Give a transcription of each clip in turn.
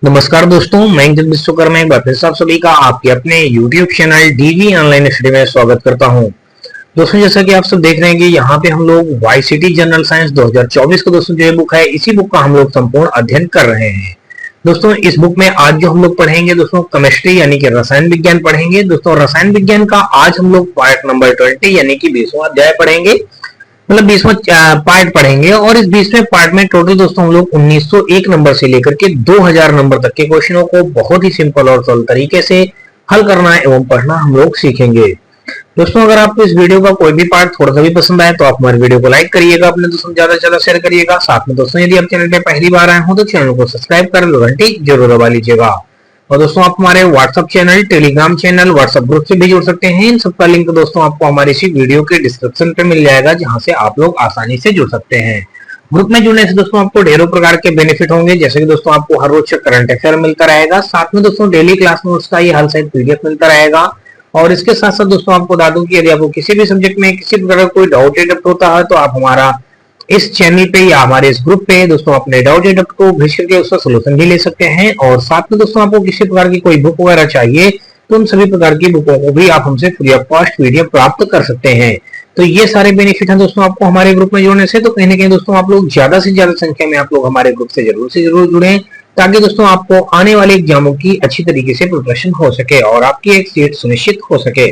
नमस्कार दोस्तों, मैं इंजन विश्वकर्मा एक बार फिर से आप सभी का आपके अपने YouTube channel DV online study में स्वागत करता हूं। दोस्तों, जैसा कि आप सब देख रहे हैं कि यहाँ पे हम लोग वाईसीटी जनरल साइंस 2024 का दोस्तों जो ये बुक है, इसी बुक का हम लोग संपूर्ण अध्ययन कर रहे हैं। दोस्तों, इस बुक में आज जो हम लोग पढ़ेंगे दोस्तों केमिस्ट्री यानी कि रसायन विज्ञान पढ़ेंगे। दोस्तों, रसायन विज्ञान का आज हम लोग पार्ट नंबर 20 यानी कि 20वां अध्याय पढ़ेंगे, मतलब 20वां पार्ट पढ़ेंगे। और इस 20वें पार्ट में टोटल दोस्तों हम लोग 1901 नंबर से लेकर के 2000 नंबर तक के क्वेश्चनों को बहुत ही सिंपल और सरल तरीके से हल करना एवं पढ़ना हम लोग सीखेंगे। दोस्तों, अगर आपको इस वीडियो का कोई भी पार्ट थोड़ा सा भी पसंद आए तो आप हमारे वीडियो को लाइक करिएगा, अपने दोस्तों ज्यादा से ज्यादा शेयर करिएगा। साथ में दोस्तों यदि आप चैनल पे पहली बार आए हो तो चैनल को सब्सक्राइब कर घंटी जरूर दबा लीजिएगा। और दोस्तों, आप हमारे WhatsApp channel, Telegram channel, WhatsApp group से भी जुड़ सकते हैं। इन सबका लिंक दोस्तों आपको हमारे इसी वीडियो के डिस्क्रिप्शन पे मिल जाएगा, जहां से आप लोग आसानी से जुड़ सकते हैं। ग्रुप में जुड़ने से दोस्तों आपको ढेरों प्रकार के बेनिफिट होंगे, जैसे कि दोस्तों आपको हर रोज करंट अफेयर मिलता रहेगा, साथ में दोस्तों डेली क्लास नोट्स का ये हल सहित पीडीएफ मिलता रहेगा। और इसके साथ साथ दोस्तों आपको बता दूं कि यदि आपको किसी भी सब्जेक्ट में किसी प्रकार का कोई डाउट होता है तो आप हमारा इस चैनल पे या हमारे इस ग्रुप पे दोस्तों अपने डाउट या डॉट को भेज करके उसका सोल्यूशन भी ले सकते हैं। और साथ में दोस्तों आपको किसी प्रकार की कोई बुक वगैरह चाहिए तो उन सभी प्रकार की बुकों को भी आप हमसे फ्री ऑफ कॉस्ट पीडीएफ प्राप्त कर सकते हैं। तो ये सारे बेनिफिट हैं दोस्तों आपको हमारे ग्रुप में जुड़ने से। तो कहीं ना कहीं दोस्तों आप लोग ज्यादा से ज्यादा संख्या में आप लोग हमारे ग्रुप से जरूर जुड़े, ताकि दोस्तों आपको आने वाले एग्जामों की अच्छी तरीके से प्रिपरेशन हो सके और आपकी एक सीट सुनिश्चित हो सके।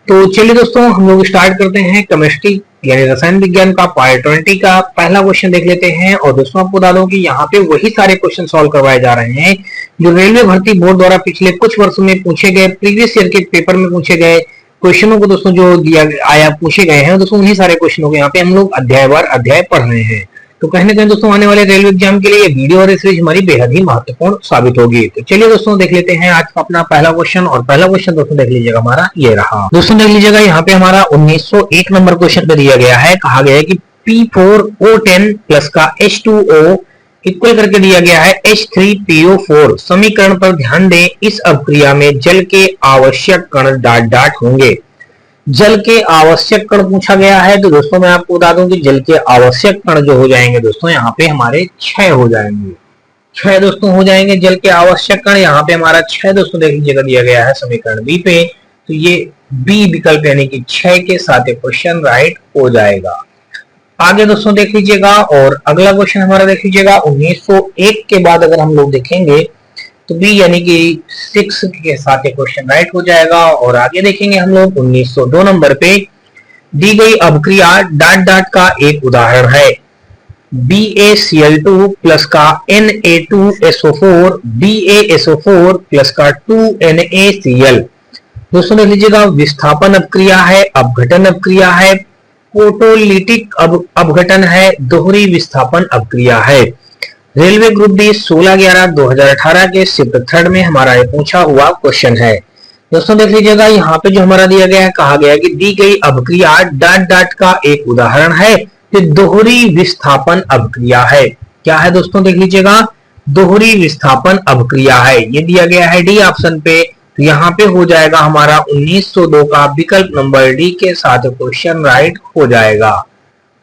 तो चलिए दोस्तों, हम लोग स्टार्ट करते हैं केमिस्ट्री यानी रसायन विज्ञान का पार्ट 20 का पहला क्वेश्चन देख लेते हैं। और दोस्तों आपको बता दूं कि यहाँ पे वही सारे क्वेश्चन सॉल्व करवाए जा रहे हैं जो रेलवे भर्ती बोर्ड द्वारा पिछले कुछ वर्षों में पूछे गए, प्रीवियस ईयर के पेपर में पूछे गए क्वेश्चनों को दोस्तों जो दिया आया पूछे गए हैं। दोस्तों उन्हीं सारे क्वेश्चनों को यहाँ पे हम लोग अध्यायवार अध्याय पढ़ रहे हैं। तो कहीं ना कहीं दोस्तों आने वाले रेलवे एग्जाम के लिए ये वीडियो और सीरीज हमारी बेहद ही महत्वपूर्ण साबित होगी। तो चलिए दोस्तों देख लेते हैं आज का अपना पहला क्वेश्चन। और पहला क्वेश्चन दोस्तों देख लीजिएगा हमारा ये रहा। दोस्तों देख लीजिएगा, यहाँ पे हमारा 1901 नंबर क्वेश्चन पे दिया गया है। कहा गया है कि P4O10 प्लस का H2O इक्वल करके दिया गया है H3PO4। समीकरण पर ध्यान दें, इस अभिक्रिया में जल के आवश्यक कण डॉट डॉट होंगे। जल के आवश्यक कण पूछा गया है, तो दोस्तों मैं आपको बता दूं कि जल के आवश्यक कण जो हो जाएंगे दोस्तों यहाँ पे हमारे 6 हो जाएंगे। 6 दोस्तों हो जाएंगे जल के आवश्यक कण। यहाँ पे हमारा 6 दोस्तों देख लीजिएगा दिया गया है समीकरण बी पे। तो ये बी विकल्प यानी कि 6 के साथ क्वेश्चन राइट हो जाएगा। आगे दोस्तों देख लीजिएगा, और अगला क्वेश्चन हमारा देख लीजिएगा 1901 के बाद अगर हम लोग देखेंगे तो बी यानी कि 6 के साथ क्वेश्चन राइट हो जाएगा। और आगे देखेंगे हम लोग 1902 नंबर पे दी गई अभिक्रिया डॉट डॉट का एक उदाहरण है। BaCl2 प्लस का Na2SO4 BaSO4 प्लस का 2NaCl। दोस्तों देख लीजिएगा, विस्थापन अभिक्रिया है, अपघटन अभिक्रिया है, फोटोलिटिक अपघटन है, दोहरी विस्थापन अभिक्रिया है। रेलवे ग्रुप डी 16/11/2018 के शिफ्ट 3 में हमारा ये पूछा हुआ क्वेश्चन है। दोस्तों देख लीजिएगा, यहाँ पे जो हमारा दिया गया है, कहा गया है कि दी गई अभिक्रिया डॉट डॉट का एक उदाहरण है, तो दोहरी विस्थापन अभिक्रिया है। क्या है दोस्तों देख लीजिएगा, दोहरी विस्थापन अभिक्रिया है। ये दिया गया है डी ऑप्शन पे। तो यहाँ पे हो जाएगा हमारा 1902 का विकल्प नंबर डी के साथ क्वेश्चन राइट हो जाएगा।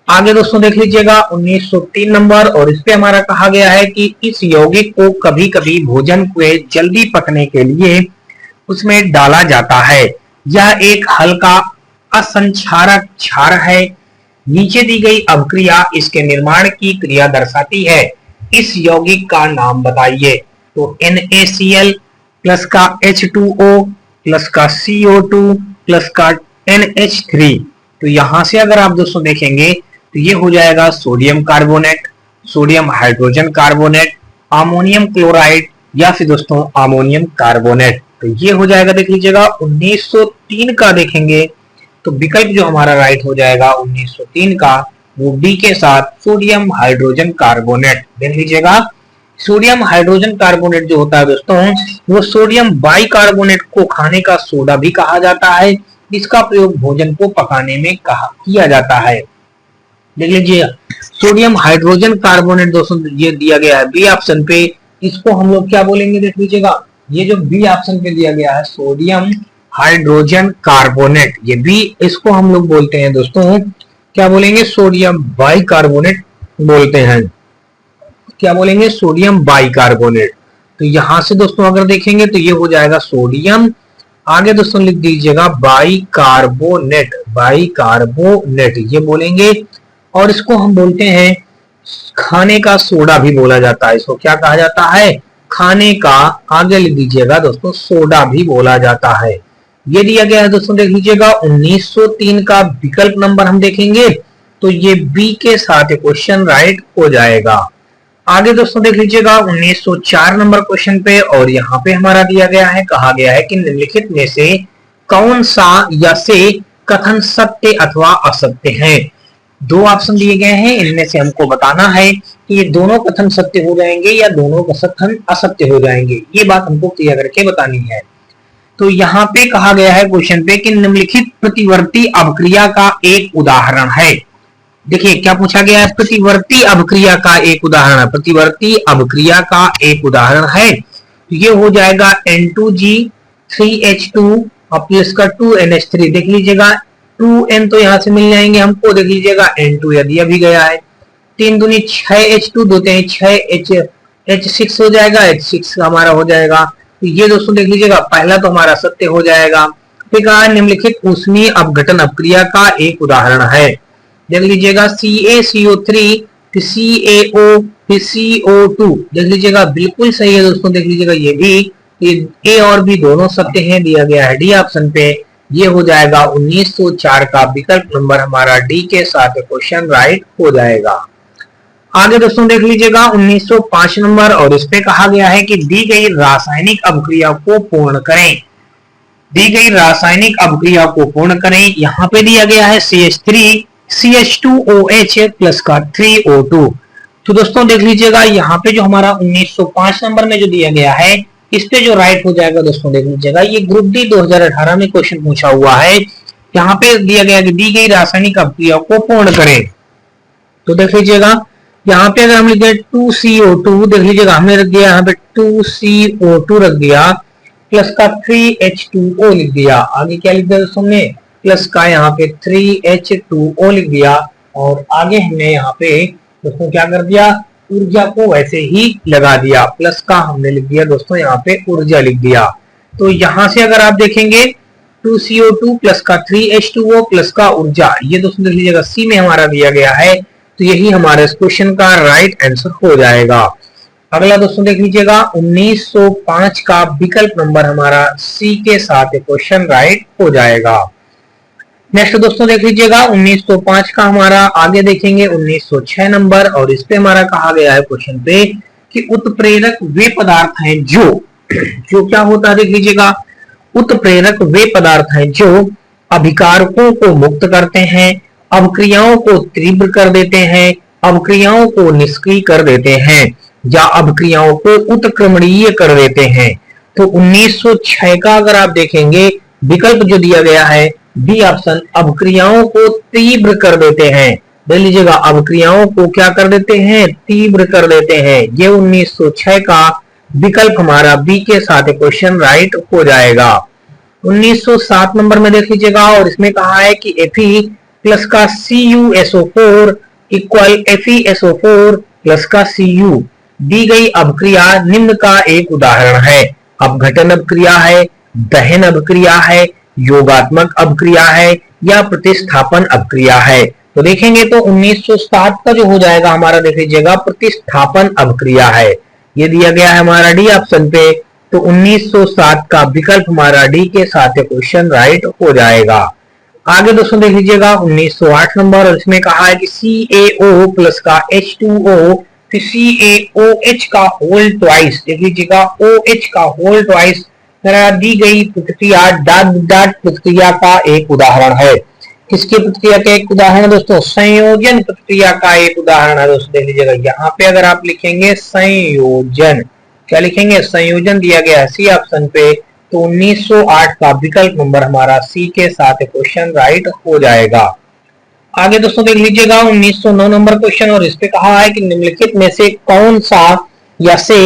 आगे दोस्तों देख लीजिएगा 1903 नंबर, और इस पे हमारा कहा गया है कि इस यौगिक को कभी कभी भोजन को जल्दी पकने के लिए उसमें डाला जाता है। यह एक हल्का असंक्षारक क्षार है। नीचे दी गई अभिक्रिया इसके निर्माण की क्रिया दर्शाती है। इस यौगिक का नाम बताइए। तो NaCl प्लस का H2O प्लस का CO2 प्लस का NH3। तो यहां से अगर आप दोस्तों देखेंगे तो ये हो जाएगा sodium carbonate, sodium hydrogen carbonate, ammonium chloride या फिर दोस्तों अमोनियम कार्बोनेट। तो ये हो जाएगा देख लीजिएगा 1903 का देखेंगे तो विकल्प जो हमारा राइट हो जाएगा 1903 का, वो बी के साथ सोडियम हाइड्रोजन कार्बोनेट। देख लीजिएगा, सोडियम हाइड्रोजन कार्बोनेट जो होता है दोस्तों, वो सोडियम बाइकार्बोनेट को खाने का सोडा भी कहा जाता है। इसका प्रयोग भोजन को पकाने में किया जाता है। देख लीजिए, सोडियम हाइड्रोजन कार्बोनेट दोस्तों ये दिया गया है बी ऑप्शन पे। इसको हम लोग क्या बोलेंगे देख लीजिएगा, ये जो बी ऑप्शन पे दिया गया है सोडियम हाइड्रोजन कार्बोनेट, ये बी, इसको हम लोग बोलते हैं दोस्तों, क्या बोलेंगे, सोडियम बाइकार्बोनेट बोलते हैं। क्या बोलेंगे, सोडियम बाइकार्बोनेट। तो यहां से दोस्तों अगर देखेंगे तो ये हो जाएगा सोडियम। आगे दोस्तों लिख दीजिएगा बाइकार्बोनेट, बाइकार्बोनेट ये बोलेंगे। और इसको हम बोलते हैं खाने का सोडा भी बोला जाता है। इसको क्या कहा जाता है? खाने का, आगे लिख दीजिएगा दोस्तों, सोडा भी बोला जाता है। ये दिया गया है दोस्तों, देख लीजिएगा 1903 का विकल्प नंबर हम देखेंगे तो ये बी के साथ क्वेश्चन राइट हो जाएगा। आगे दोस्तों देख लीजिएगा 1904 नंबर क्वेश्चन पे, और यहाँ पे हमारा दिया गया है, कहा गया है कि निम्नलिखित में से कौन सा या से कथन सत्य अथवा असत्य है। दो ऑप्शन दिए गए हैं, इनमें से हमको बताना है कि ये दोनों कथन सत्य हो जाएंगे या दोनों कथन असत्य हो जाएंगे। ये बात हमको क्लियर करके बतानी है। तो यहाँ पे कहा गया है क्वेश्चन पे कि निम्नलिखित प्रतिवर्ती अवक्रिया का एक उदाहरण है। देखिए क्या पूछा गया है, प्रतिवर्ती अवक्रिया का एक उदाहरण है। प्रतिवर्ती अवक्रिया का एक उदाहरण है, ये हो जाएगा N2G3H2 और प्लस का 2NH3। देख लीजिएगा 2N तो यहां से मिल जाएंगे हमको, देख लीजिएगा N2 यदि अभी गया है, 3 दूनी 6H2, 2 3 6 H6 हो जाएगा, H6 हमारा हो जाएगा। तो ये दोस्तों देख लीजिएगा पहला तो हमारा सत्य हो जाएगा। फिर कहा निम्नलिखित ऊष्मीय अपघटन अपक्रिया का एक उदाहरण है। देख लीजिएगा CaCO3 फिर CaO फिर CO2, देख लीजिएगा बिल्कुल सही है दोस्तों। देख लीजिएगा ये भी, ये ए और बी दोनों सत्य हैं, दिया गया है डी ऑप्शन पे। ये हो जाएगा 1904 का विकल्प नंबर हमारा डी के साथ क्वेश्चन राइट हो जाएगा। आगे दोस्तों देख लीजिएगा 1905 नंबर, और इस पे कहा गया है कि दी गई रासायनिक अभिक्रिया को पूर्ण करें। दी गई रासायनिक अभिक्रिया को पूर्ण करें, यहाँ पे दिया गया है CH3 CH2OH प्लस का 3O2। तो दोस्तों देख लीजिएगा यहाँ पे जो हमारा 1905 नंबर में जो दिया गया है, इस पे जो राइट हो जाएगा दोस्तों देख लीजिएगा, ये ग्रुप डी 2018 में क्वेश्चन पूछा हुआ है। यहाँ पे दिया गया कि दी गई रासायनिक अभिक्रिया को पूर्ण करें। तो देख लीजिएगा यहाँ पे अगर हम लिख दिया 2CO2, देख लीजिएगा हमने रख दिया यहाँ पे 2CO2 रख दिया, प्लस का 3H2O लिख दिया। आगे क्या लिख दिया दोस्तों हमने, प्लस का यहाँ पे 3H2O लिख दिया। और आगे हमने यहाँ पे दोस्तों क्या कर दिया, ऊर्जा को वैसे ही लगा दिया, प्लस का हमने लिख दिया दोस्तों यहाँ पे ऊर्जा लिख दिया। तो यहाँ से अगर आप देखेंगे 2CO2 प्लस का 3H2O प्लस का ऊर्जा, ये दोस्तों देख लीजिएगा सी में हमारा दिया गया है। तो यही हमारे इस क्वेश्चन का राइट आंसर हो जाएगा। अगला दोस्तों देख लीजिएगा 1905 का विकल्प नंबर हमारा सी के साथ क्वेश्चन राइट हो जाएगा। नेक्स्ट दोस्तों देख लीजिएगा 1905 का हमारा आगे देखेंगे 1906 नंबर, और इस पे हमारा कहा गया है क्वेश्चन पे कि उत्प्रेरक वे पदार्थ हैं जो क्या होता है, देख लीजिएगा उत्प्रेरक वे पदार्थ हैं जो अभिकारकों को मुक्त करते हैं, अवक्रियाओं को तीव्र कर देते हैं, अवक्रियाओं को निष्क्रिय कर देते हैं, या अवक्रियाओं को उत्क्रमणीय कर देते हैं। तो 1906 का अगर आप देखेंगे विकल्प जो दिया गया है बी ऑप्शन, अवक्रियाओं को तीव्र कर देते हैं। देख लीजिएगा अवक्रियाओं को क्या कर देते हैं, तीव्र कर देते हैं। ये 1906 का विकल्प हमारा बी के साथ क्वेश्चन राइट हो जाएगा। 1907 नंबर में देख लीजिएगा, और इसमें कहा है कि Fe प्लस का CuSO4 इक्वल FeSO4 प्लस का Cu। दी गई अभिक्रिया निम्न का एक उदाहरण है। अपघटन अभिक्रिया है, दहन अभिक्रिया है, योगात्मक अभिक्रिया है, या प्रतिस्थापन अभिक्रिया है। तो देखेंगे तो 1907 का जो हो जाएगा हमारा, देख लीजिएगा प्रतिस्थापन अभिक्रिया है। ये दिया गया है हमारा डी ऑप्शन पे। तो 1907 का विकल्प हमारा डी के साथ क्वेश्चन राइट हो जाएगा। आगे दोस्तों देख लीजिएगा 1908 नंबर, और इसमें कहा है कि CaO प्लस का H2O फिर CaOH का होल ट्वाइस, देख लीजिएगा OH का होल ट्वाइस दी गई प्रतिक्रिया डाट प्रतिक्रिया का एक उदाहरण है। किसकी प्रतिक्रिया का एक उदाहरण दोस्तों, संयोजन प्रतिक्रिया का एक उदाहरण है। दोस्तों देख लीजिएगा यहाँ पे अगर आप लिखेंगे संयोजन, क्या लिखेंगे, संयोजन दिया गया है सी ऑप्शन पे। तो 1908 का विकल्प नंबर हमारा सी के साथ क्वेश्चन राइट हो जाएगा। आगे दोस्तों देख लीजिएगा 1909 नंबर क्वेश्चन, और इस पे कहा है कि निम्नलिखित में से कौन सा या से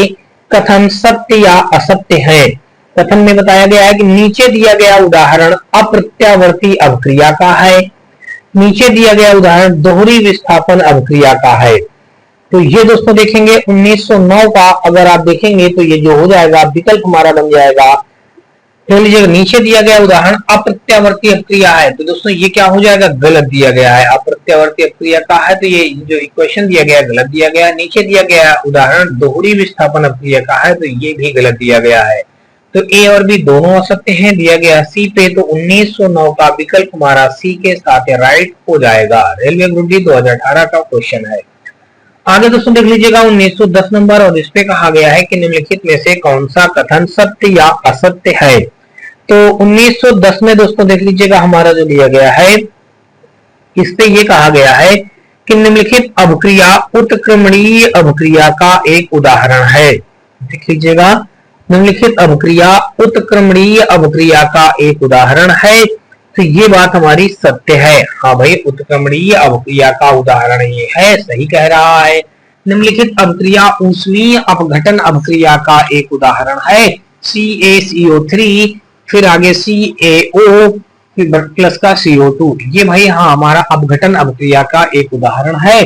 कथन सत्य या असत्य है। कथन में बताया गया है कि नीचे दिया गया उदाहरण अप्रत्यावर्ती अभिक्रिया का है, नीचे दिया गया उदाहरण दोहरी विस्थापन अभिक्रिया का है। तो ये दोस्तों देखेंगे 1909 का अगर आप देखेंगे तो ये जो हो जाएगा विकल्प हमारा बन जाएगा। देख लीजिएगा नीचे दिया गया उदाहरण अप्रत्यावर्ती अपक्रिया है, तो दोस्तों ये क्या हो जाएगा, गलत दिया गया है। अप्रत्यावर्ती अपक्रिया का है तो ये जो इक्वेशन दिया गया गलत दिया गया। नीचे दिया गया उदाहरण दोहरी विस्थापन अपक्रिया का है तो ये भी गलत दिया गया है। तो ए और बी दोनों असत्य हैं। दिया गया सी पे, तो 1909 का विकल्प हमारा सी के साथ राइट हो जाएगा। रेलवे ग्रुप डी 2018 का क्वेश्चन है। आगे दोस्तों देख लीजिएगा 1910 नंबर, और इस पे कहा गया है कि निम्नलिखित में से कौन सा कथन सत्य या असत्य है। तो 1910 में दोस्तों देख लीजिएगा हमारा जो दिया गया है, इस पे ये कहा गया है कि निम्नलिखित अभिक्रिया उत्क्रमणीय अभिक्रिया का एक उदाहरण है। देख लीजिएगा निम्नलिखित अभिक्रिया उत्क्रमणीय अभिक्रिया का एक उदाहरण है, तो ये बात हमारी सत्य है। हाँ भाई, उत्क्रमणीय अभिक्रिया का उदाहरण ये है, सही कह रहा है। निम्नलिखित अभिक्रिया ऊष्मीय अपघटन अभिक्रिया का एक उदाहरण है। CaCO3 फिर आगे CaO प्लस का CO2, ये भाई हाँ हमारा अपघटन अभिक्रिया का एक उदाहरण है।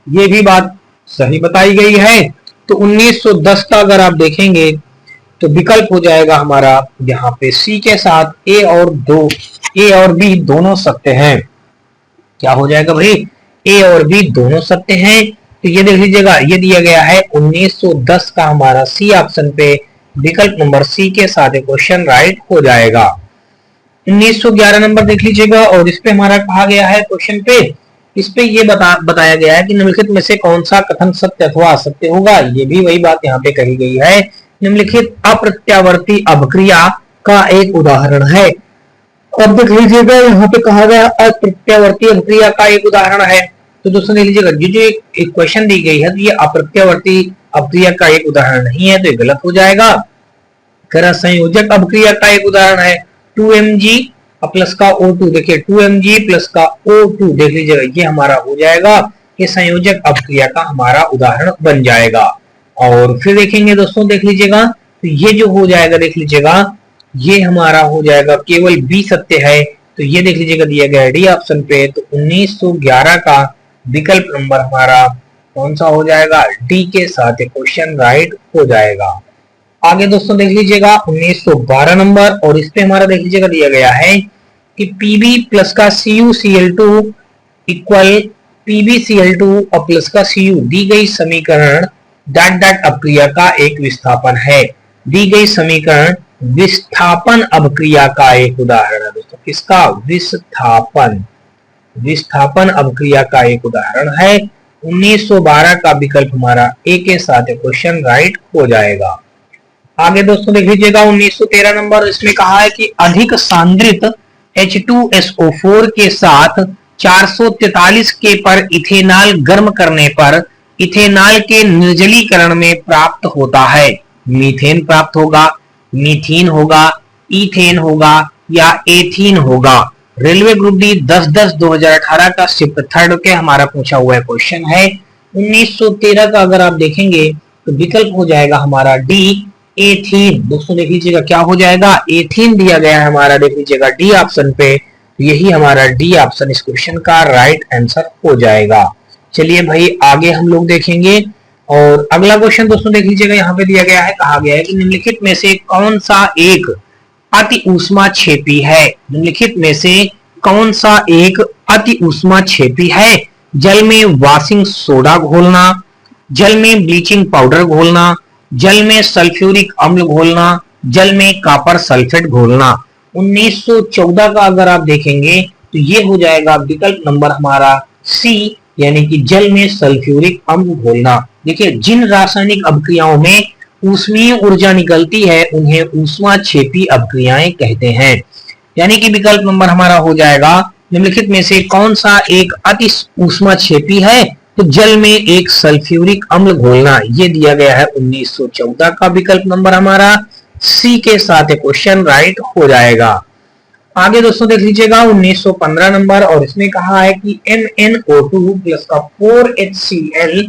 ये भी बात सही बताई गई है। तो 1910 का अगर आप देखेंगे तो विकल्प हो जाएगा हमारा यहाँ पे सी के साथ ए और बी दोनों सत्य हैं। क्या हो जाएगा भाई, ए और बी दोनों सत्य हैं। तो ये देख लीजिएगा ये दिया गया है 1910 का हमारा सी ऑप्शन पे विकल्प नंबर सी के साथ क्वेश्चन राइट हो जाएगा। 1911 नंबर देख लीजिएगा, और इस पे हमारा कहा गया है क्वेश्चन पे, इस पे ये बताया गया है कि निम्नलिखित में से कौन सा कथन सत्य अथवा असत्य होगा। ये भी वही बात यहाँ पे कही गई है, निम्नलिखित अप्रत्यावर्ती अभिक्रिया का एक उदाहरण है। अब देख लीजिएगा यहाँ पे कहा गया अप्रत्यावर्ती अभिक्रिया का एक उदाहरण है। तो दोस्तों देख लीजिएगा जो एक क्वेश्चन दी गई है तो ये अप्रत्यावर्ती अभिक्रिया का एक उदाहरण नहीं है, तो ये गलत हो जाएगा। संयोजक अभिक्रिया का एक उदाहरण है 2Mg प्लस का O2। देखिए 2Mg प्लस का O2 देख लीजिएगा ये हमारा हो जाएगा, ये संयोजक अभिक्रिया का हमारा उदाहरण बन जाएगा। और फिर देखेंगे दोस्तों देख लीजिएगा तो ये जो हो जाएगा देख लीजिएगा ये हमारा हो जाएगा केवल बी सत्य है। तो ये देख लीजिएगा दिया गया डी ऑप्शन पे। तो 1911 का विकल्प नंबर हमारा कौन सा हो जाएगा, डी के साथ क्वेश्चन राइट हो जाएगा। आगे दोस्तों देख लीजिएगा 1912 नंबर, और इस पे हमारा देख लीजिएगा दिया गया है कि Pb प्लस का CuCl2 इक्वल PbCl2 और प्लस का Cu दी गई समीकरण डॉट डॉट अपक्रिया का एक विस्थापन है। दी गई समीकरण विस्थापन अपक्रिया का एक उदाहरण है दोस्तों। किसका, विस्थापन अपक्रिया का एक उदाहरण है। 1912 का विकल्प हमारा ए के साथ क्वेश्चन राइट हो जाएगा। आगे दोस्तों देख लीजिएगा 1913 नंबर, इसमें कहा है कि अधिक सांद्रित H2SO4 के साथ 443 के पर इथेनॉल गर्म करने पर इथेनॉल के निर्जलीकरण में प्राप्त होता है। मीथेन प्राप्त होगा, मीथीन होगा, ईथेन होगा या एथीन होगा। रेलवे ग्रुप डी 10/10/2018 का शिफ्ट थर्ड के हमारा पूछा हुआ है क्वेश्चन है। 1913 का अगर आप देखेंगे तो विकल्प हो जाएगा हमारा डी एथीन। दोस्तों देख लीजिएगा क्या हो जाएगा, एथीन दिया गया है हमारा देख लीजिएगा डी ऑप्शन पे। यही हमारा डी ऑप्शन इस क्वेश्चन का राइट आंसर हो जाएगा। चलिए भाई आगे हम लोग देखेंगे, और अगला क्वेश्चन दोस्तों देख लीजिएगा यहाँ पे दिया गया है, कहा गया है कि निम्नलिखित में से कौन सा एक अति ऊष्मा क्षेपी है। निम्नलिखित में से कौन सा एक अति ऊष्मा क्षेपी है। जल में वॉशिंग सोडा घोलना, जल में ब्लीचिंग पाउडर घोलना, जल में सल्फ्यूरिक अम्ल घोलना, जल में कॉपर सल्फेट घोलना। 1914 का अगर आप देखेंगे तो ये हो जाएगा विकल्प नंबर हमारा सी, यानी कि जल में सल्फ्यूरिक अम्ल घोलना। देखिए जिन रासायनिक अभिक्रियाओं में ऊष्मीय ऊर्जा निकलती है उन्हें ऊष्माक्षेपी अभिक्रियाएं कहते हैं। यानी कि विकल्प नंबर हमारा हो जाएगा निम्नलिखित में से कौन सा एक अति ऊष्माक्षेपी है, तो जल में एक सल्फ्यूरिक अम्ल घोलना। ये दिया गया है 1914 का विकल्प नंबर हमारा सी के साथ क्वेश्चन राइट हो जाएगा। आगे दोस्तों देख लीजिएगा 1915 नंबर, और इसमें कहा है कि MnO2 प्लस का 4HCl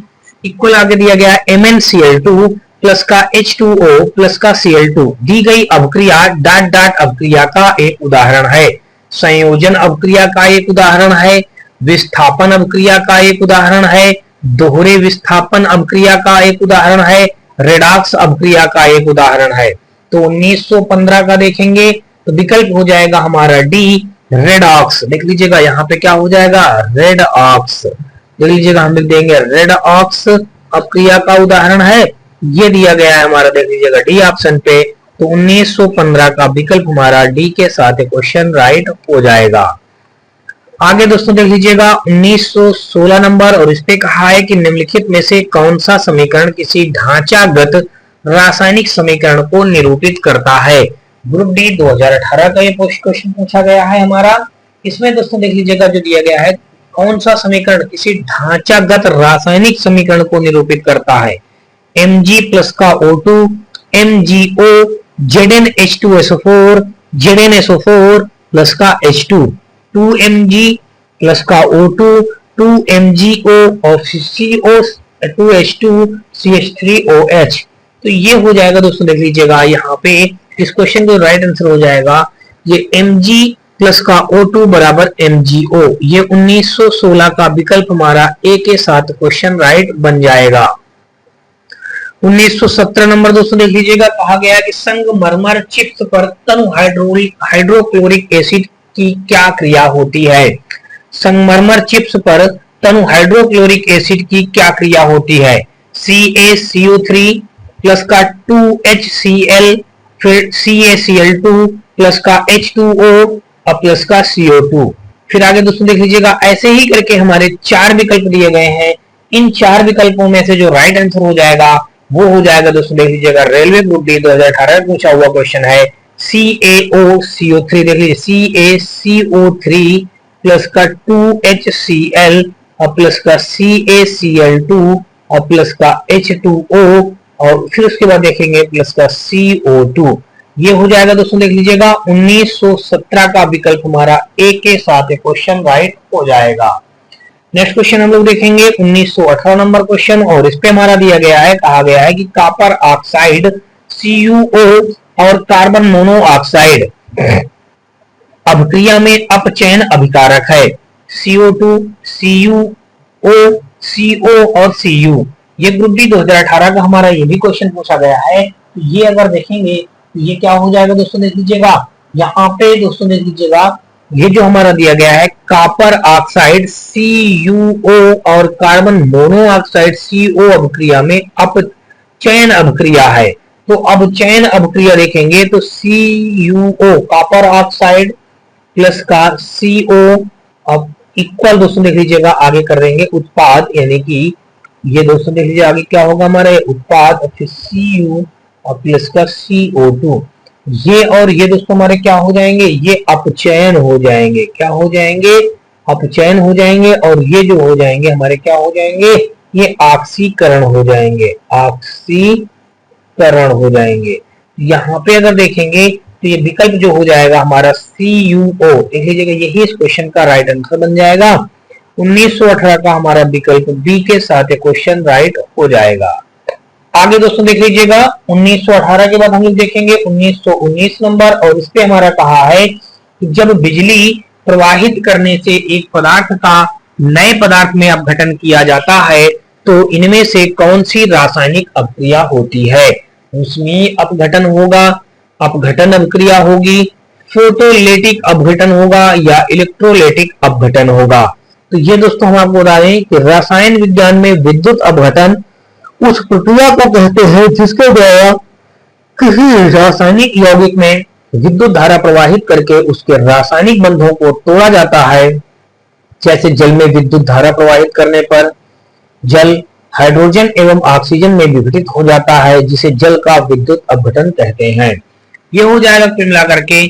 इक्वल आगे दिया गया MnCl2 प्लस का H2O प्लस का Cl2। दी गई अभिक्रिया डॉट डॉट अभिक्रिया का एक उदाहरण है। संयोजन अभिक्रिया का एक उदाहरण है, विस्थापन अभिक्रिया का एक उदाहरण है, दोहरे विस्थापन अभिक्रिया का एक उदाहरण है, रेडॉक्स अभिक्रिया का एक उदाहरण है। तो 1915 का देखेंगे तो विकल्प हो जाएगा हमारा डी, रेडॉक्स। देख लीजिएगा यहाँ पे क्या हो जाएगा, रेडॉक्स। देख लीजिएगा हम लिख देंगे रेडॉक्स अभिक्रिया का उदाहरण है, ये दिया गया है हमारा, देख लीजिएगा डी ऑप्शन पे। तो 1915 का विकल्प हमारा डी के साथ क्वेश्चन राइट हो जाएगा। आगे दोस्तों देख लीजिएगा 1916 नंबर, और इस पे कहा है कि निम्नलिखित में से कौन सा समीकरण किसी ढांचागत रासायनिक समीकरण को निरूपित करता है। ग्रुप डी 2018 का ये क्वेश्चन पूछा गया है हमारा। इसमें दोस्तों देख लीजिएगा जो दिया गया है, कौन सा समीकरण किसी ढांचागत रासायनिक समीकरण को निरूपित करता है। Mg प्लस का O2, MgO, ZnH2SO4, ZnSO4 plus का H2, 2Mg प्लस का O2, 2MgO और CO2H2 CH3OH। तो ये हो जाएगा दोस्तों, देख लीजिएगा यहाँ पे इस क्वेश्चन का राइट आंसर हो जाएगा ये Mg प्लस का O2 बराबर MgO। ये 1916 का विकल्प हमारा ए के साथ क्वेश्चन राइट बन जाएगा। 1917 नंबर दोस्तों देख लीजिएगा, कहा गया कि संगमरमर चिप्स पर तनु हाइड्रोक्लोरिक एसिड की क्या क्रिया होती है। संगमरमर चिप्स पर तनु हाइड्रोक्लोरिक एसिड की क्या क्रिया होती है। CaCO3 प्लस का 2HCl, फिर CaCl2 प्लस का H2O और प्लस का CO2। फिर आगे दोस्तों देख लीजिएगा, ऐसे ही करके हमारे 4 विकल्प दिए गए हैं। इन 4 विकल्पों में से जो राइट आंसर हो जाएगा वो हो जाएगा दोस्तों, देख लीजिएगा रेलवे ग्रुप डी 2018 में पूछा हुआ क्वेश्चन है CaOCO3। देख लीजिए CaCO3 प्लस का 2HCl और प्लस का CaCl2 और प्लस का H2O और फिर उसके बाद देखेंगे प्लस का CO2। ये हो जाएगा दोस्तों, देख लीजिएगा 1917 का विकल्प हमारा ए के साथ क्वेश्चन राइट हो जाएगा। नेक्स्ट क्वेश्चन हम लोग देखेंगे 1918 नंबर क्वेश्चन, और इस पे हमारा दिया गया है, कहा गया है कि कॉपर ऑक्साइड CuO और कार्बन मोनोऑक्साइड अभिक्रिया में अपचयन अभिकारक है। CO2, CuO, CO और Cu। ये ग्रुप डी 2018 का हमारा ये भी क्वेश्चन पूछा गया है। तो ये अगर देखेंगे तो ये क्या हो जाएगा दोस्तों, देख लीजिएगा यहाँ पे दोस्तों देख लीजिएगा, ये जो हमारा दिया गया है कॉपर ऑक्साइड CuO और कार्बन मोनोऑक्साइड CO अभिक्रिया में अपचयन अभिक्रिया है। तो अपचयन अभिक्रिया देखेंगे तो CuO कॉपर ऑक्साइड प्लस का CO अब इक्वल दोस्तों देख लीजिएगा आगे कर देंगे उत्पाद, यानी कि ये दोस्तों देख लीजिए आगे क्या होगा हमारे उत्पाद, फिर Cu और प्लस का CO2। ये और ये दोस्तों हमारे क्या हो जाएंगे, ये अपचयन हो जाएंगे। क्या हो जाएंगे, अपचयन हो जाएंगे। और ये जो हो जाएंगे हमारे क्या हो जाएंगे, ये ऑक्सीकरण हो जाएंगे, ऑक्सीकरण हो जाएंगे। यहाँ पे अगर देखेंगे तो ये विकल्प जो हो जाएगा हमारा CuO, देख लीजिएगा यही इस क्वेश्चन का राइट आंसर बन जाएगा। 1918 का हमारा विकल्प बी के साथ क्वेश्चन राइट हो जाएगा। आगे दोस्तों देख लीजिएगा 1918 के बाद हम लोग देखेंगे 1919 नंबर, और इस पे हमारा कहा है कि जब बिजली प्रवाहित करने से एक पदार्थ का नए पदार्थ में अपघटन किया जाता है तो इनमें से कौन सी रासायनिक अभिक्रिया होती है। उसमें अपघटन होगा, अपघटन अभिक्रिया होगी, फोटोलिटिक अपघटन होगा या इलेक्ट्रोलिटिक अपघटन होगा। तो ये दोस्तों हम आपको बता दें कि रसायन विज्ञान में विद्युत अपघटन उस प्रक्रिया को कहते हैं जिसके द्वारा किसी रासायनिक यौगिक में विद्युत धारा प्रवाहित करके उसके रासायनिक बंधों को तोड़ा जाता है। जैसे जल में विद्युत धारा प्रवाहित करने पर जल हाइड्रोजन एवं ऑक्सीजन में विघटित हो जाता है, जिसे जल का विद्युत अपघटन कहते हैं। ये हो जाएगा कुल मिलाकर के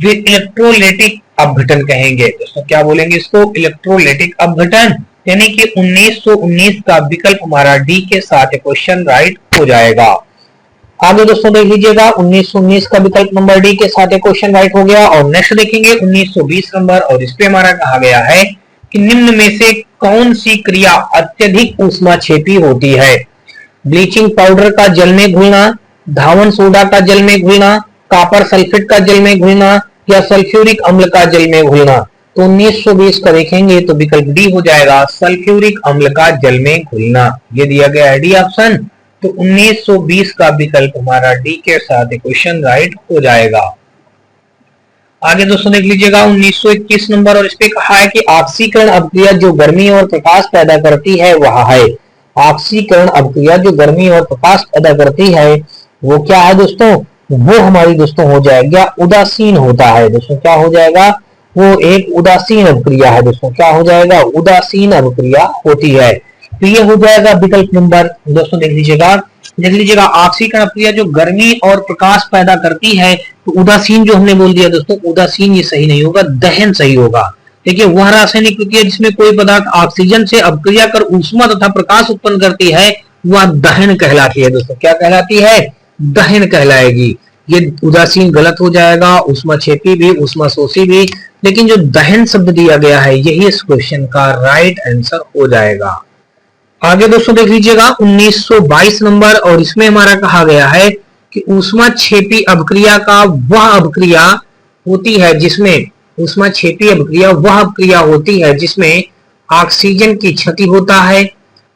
इलेक्ट्रोलिटिक अपघटन कहेंगे। दोस्तों क्या बोलेंगे इसको, इलेक्ट्रोलिटिक अपघटन, यानी कि 1919 का विकल्प हमारा डी के साथ क्वेश्चन राइट हो जाएगा। आगे दोस्तों देख लीजिएगा 1919 का विकल्प नंबर डी के साथ क्वेश्चन राइट हो गया। और नेक्स्ट देखेंगे 1920 नंबर, और इस पे हमारा कहा गया है कि निम्न में से कौन सी क्रिया अत्यधिक ऊष्माक्षेपी होती है। ब्लीचिंग पाउडर का जल में घुलना, धावन सोडा का जल में घुलना, कॉपर सल्फेट का जल में घुलना या सल्फ्यूरिक अम्ल का जल में घुलना। तो 1920 का देखेंगे तो विकल्प डी हो जाएगा, सल्फ्यूरिक अम्ल का जल में घुलना। ये दिया गया है डी ऑप्शन। तो 1920 का विकल्प हमारा डी के साथ क्वेश्चन राइट हो जाएगा। आगे दोस्तों देख लीजिएगा 1921 नंबर, और इस पे कहा है कि ऑक्सीकरण अभिक्रिया जो गर्मी और प्रकाश पैदा करती है वह है। ऑक्सीकरण अभिक्रिया जो गर्मी और प्रकाश पैदा करती है वो क्या है दोस्तों? वो हमारी दोस्तों हो जाएगा उदासीन होता है। दोस्तों क्या हो जाएगा? वो एक उदासीन अभिक्रिया है। दोस्तों क्या हो जाएगा? उदासीन अभिक्रिया होती है। तो ये हो जाएगा विकल्प नंबर। दोस्तों देख लीजिएगा ऑक्सीकरण अभिक्रिया जो गर्मी और प्रकाश पैदा करती है, तो उदासीन जो हमने बोल दिया दोस्तों, उदासीन ये सही नहीं होगा, दहन सही होगा। देखिए वह रासायनिक प्रक्रिया जिसमें कोई पदार्थ ऑक्सीजन से अभिक्रिया कर ऊष्मा तथा प्रकाश उत्पन्न करती है वह दहन कहलाती है। दोस्तों क्या कहलाती है? दहन कहलाएगी। ये उदासीन गलत हो जाएगा, ऊष्माक्षेपी भी, ऊष्माशोषी भी, लेकिन जो दहन शब्द दिया गया है यही इस क्वेश्चन का राइट आंसर हो जाएगा। आगे दोस्तों देख लीजिएगा 1922 नंबर, और इसमें हमारा कहा गया है कि ऊष्माक्षेपी अभिक्रिया का वह अभिक्रिया होती है जिसमें ऊष्माक्षेपी अभिक्रिया वह अभिक्रिया होती है जिसमें ऑक्सीजन की क्षति होता है,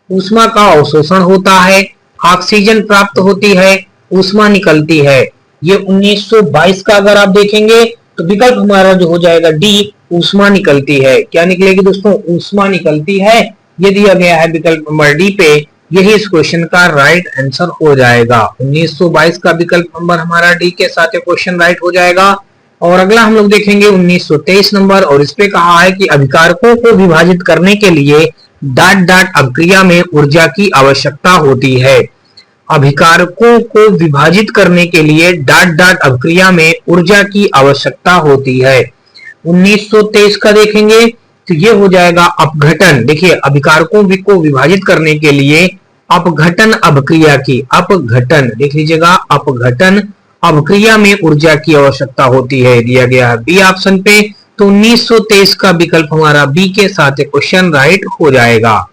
ऊष्मा का अवशोषण होता है, ऑक्सीजन प्राप्त होती है, ऊष्मा निकलती है। ये 1922 का अगर आप देखेंगे तो विकल्प हमारा जो हो जाएगा डी, ऊष्मा निकलती है। क्या निकलेगी दोस्तों? ऊष्मा निकलती है। ये दिया गया है विकल्प नंबर डी पे, यही इस क्वेश्चन का राइट आंसर हो जाएगा। 1922 का विकल्प नंबर हमारा डी के साथ क्वेश्चन राइट हो जाएगा। और अगला हम लोग देखेंगे 1923 नंबर, और इस पे कहा है कि अभिकारकों को विभाजित करने के लिए डाट डाट अभिक्रिया में ऊर्जा की आवश्यकता होती है। अभिकारकों को विभाजित करने के लिए डाट डाट अभिक्रिया में ऊर्जा की आवश्यकता होती है। 1923 का देखेंगे तो ये हो जाएगा अपघटन। देखिए अभिकारकों को विभाजित करने के लिए अपघटन अभिक्रिया की, अपघटन देख लीजिएगा, अपघटन अभिक्रिया में ऊर्जा की आवश्यकता होती है, दिया गया है बी ऑप्शन पे। तो 1923 का विकल्प हमारा बी के साथ क्वेश्चन राइट हो जाएगा।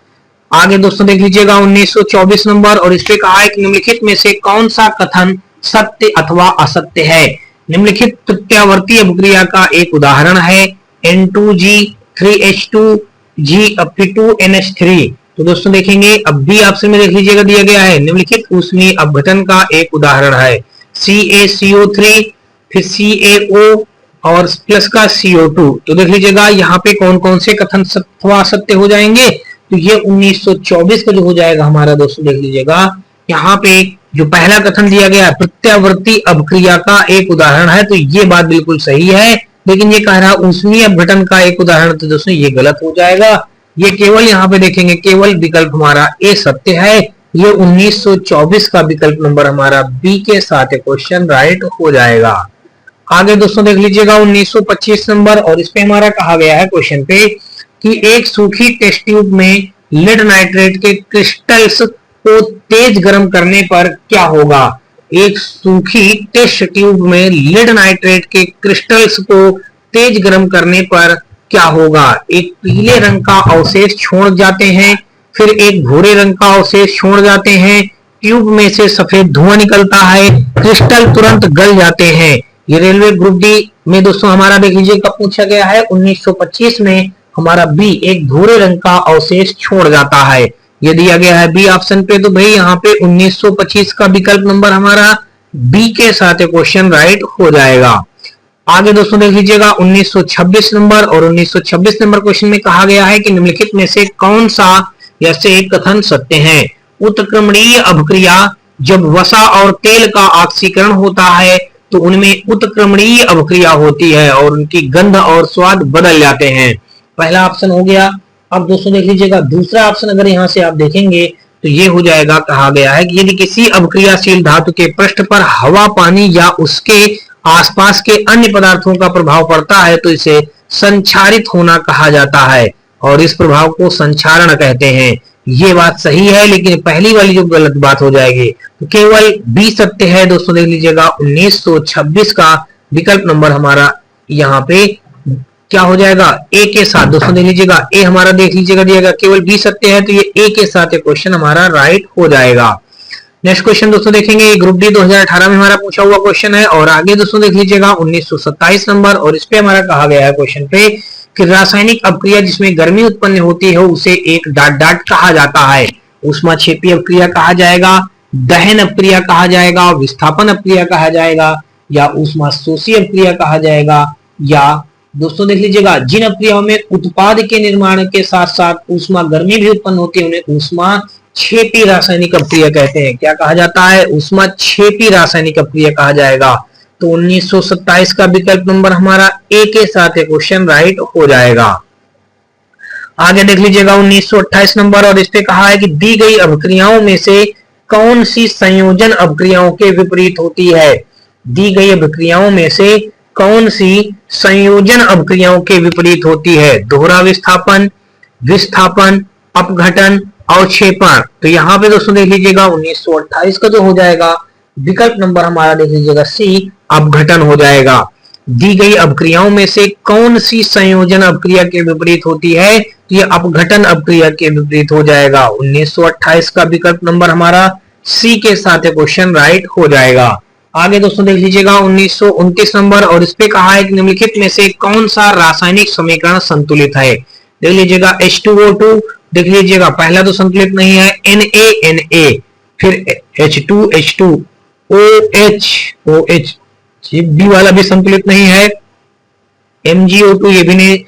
आगे दोस्तों देख लीजिएगा 1924 नंबर, और इस पे कहा है कि निम्नलिखित में से कौन सा कथन सत्य अथवा असत्य है। निम्नलिखित प्रत्यावर्ती अभिक्रिया का एक उदाहरण है N2G3H2G2NH3। तो दोस्तों देखेंगे अब बी ऑप्शन में देख लीजिएगा दिया गया है निम्नलिखित ऊष्मीय अपघटन का एक उदाहरण है CaCO3, फिर CaO और प्लस का CO2। तो देख लीजिएगा यहाँ पे कौन कौन से कथन सत्य व असत्य हो जाएंगे। तो ये 1924 का जो हो जाएगा हमारा दोस्तों देख लीजिएगा, यहाँ पे जो पहला कथन दिया गया प्रत्यावर्ती अभिक्रिया का एक उदाहरण है, तो ये बात बिल्कुल सही है। लेकिन ये कह रहा है ऊष्मीय अपघटन का एक उदाहरण, तो दोस्तों ये गलत हो जाएगा। ये केवल यहाँ पे देखेंगे केवल विकल्प हमारा ए सत्य है। ये 1924 का विकल्प नंबर हमारा बी के साथ क्वेश्चन राइट हो जाएगा। आगे दोस्तों देख लीजिएगा 1925 नंबर, और इस पे हमारा कहा गया है क्वेश्चन पे कि एक सूखी टेस्ट ट्यूब में लेड नाइट्रेट के क्रिस्टल्स को तेज गर्म करने पर क्या होगा। एक सूखी टेस्ट ट्यूब में लेड नाइट्रेट के क्रिस्टल्स को तेज गर्म करने पर क्या होगा। एक पीले रंग का अवशेष छोड़ जाते हैं, फिर एक भूरे रंग का अवशेष छोड़ जाते हैं, ट्यूब में से सफेद धुआं निकलता है, क्रिस्टल तुरंत गल जाते हैं। ये रेलवे ग्रुप डी में दोस्तों हमारा देख लीजिए कब पूछा गया है 1925 में। हमारा बी एक भूरे रंग का अवशेष छोड़ जाता है, ये दिया गया है बी ऑप्शन पे। तो भाई यहाँ पे 1925 का विकल्प नंबर हमारा बी के साथ क्वेश्चन राइट हो जाएगा। आगे दोस्तों देख लीजिएगा 1926 नंबर, और 1926 नंबर क्वेश्चन में कहा गया है कि निम्नलिखित में से कौन सा या से एक कथन सत्य है। उत्क्रमणीय अभिक्रिया जब वसा और तेल का ऑक्सीकरण होता है तो उनमें उत्क्रमणीय अभिक्रिया होती है और उनकी गंध और स्वाद बदल जाते हैं। पहला ऑप्शन हो गया। अब दोस्तों देख लीजिएगा दूसरा ऑप्शन अगर यहां से आप देखेंगे तो ये हो जाएगा, कहा गया है कि यदि किसी अभिक्रियाशील धातु के पृष्ठ पर हवा, पानी या उसके आसपास के अन्य पदार्थों का प्रभाव पड़ता है तो इसे संक्षारित होना कहा जाता है, और इस प्रभाव को संक्षारण कहते हैं। ये बात सही है, लेकिन पहली वाली जो गलत बात हो जाएगी। तो केवल बी सत्य है। दोस्तों देख लीजिएगा 1926 का विकल्प नंबर हमारा यहाँ पे क्या हो जाएगा, ए के साथ। दोस्तों देख लीजिएगा ए हमारा देख लीजिएगा दिएगा, केवल बी सत्य है, तो ये ए के साथ ये क्वेश्चन हमारा राइट हो जाएगा। नेक्स्ट क्वेश्चन दोस्तों देखेंगे, ग्रुप डी 2018 में हमारा पूछा हुआ क्वेश्चन है। और आगे दोस्तों देख लीजिएगा 1927 नंबर, और इस पे हमारा कहा गया है क्वेश्चन पे कि रासायनिक अपक्रिया जिसमें गर्मी उत्पन्न होती है उसे एक डाट डाट कहा जाता है। ऊष्माक्षेपी अपक्रिया कहा जाएगा, दहन अपक्रिया कहा जाएगा, विस्थापन अपक्रिया कहा जाएगा, या ऊष्माशोषी अपक्रिया कहा जाएगा, या दोस्तों देख लीजिएगा जिन अपक्रियाओं में उत्पाद के निर्माण के साथ साथ ऊष्मा गर्मी भी उत्पन्न होती है उन्हें ऊष्माक्षेपी रासायनिक अपक्रिया कहते हैं। क्या कहा जाता है? ऊष्माक्षेपी रासायनिक अपक्रिया कहा जाएगा। तो 1927 का विकल्प नंबर हमारा ए के साथ क्वेश्चन राइट हो जाएगा। आगे देख लीजिएगा 1928 नंबर, और इस पे कहा है कि दी गई अपक्रियाओं में से कौन सी संयोजन अपक्रियाओं के विपरीत होती है? दी गई अपक्रियाओं में से कौन सी संयोजन अपक्रियाओं के विपरीत होती है? दोहरा विस्थापन, विस्थापन, अपघटन, अवक्षेपण। तो यहाँ पे दोस्तों देख लीजिएगा 1928 का जो हो जाएगा विकल्प नंबर हमारा देख लीजिएगा सी, अपघटन हो जाएगा। दी गई अपक्रियाओं में से कौन सी संयोजन अपक्रिया के विपरीत होती है? तो ये अपघटन अपक्रिया के विपरीत हो जाएगा। 1928 का विकल्प नंबर हमारा सी के साथ क्वेश्चन राइट हो जाएगा। आगे दोस्तों देख लीजिएगा 1929 नंबर, और इस पे कहा है कि निम्नलिखित में से कौन सा रासायनिक समीकरण संतुलित है? देख लीजिएगा H2O2, देख लीजिएगा पहला तो संतुलित नहीं है, Na, फिर H2H2, OH, बी वाला भी संतुलित नहीं है, MgO2 ये भी नहीं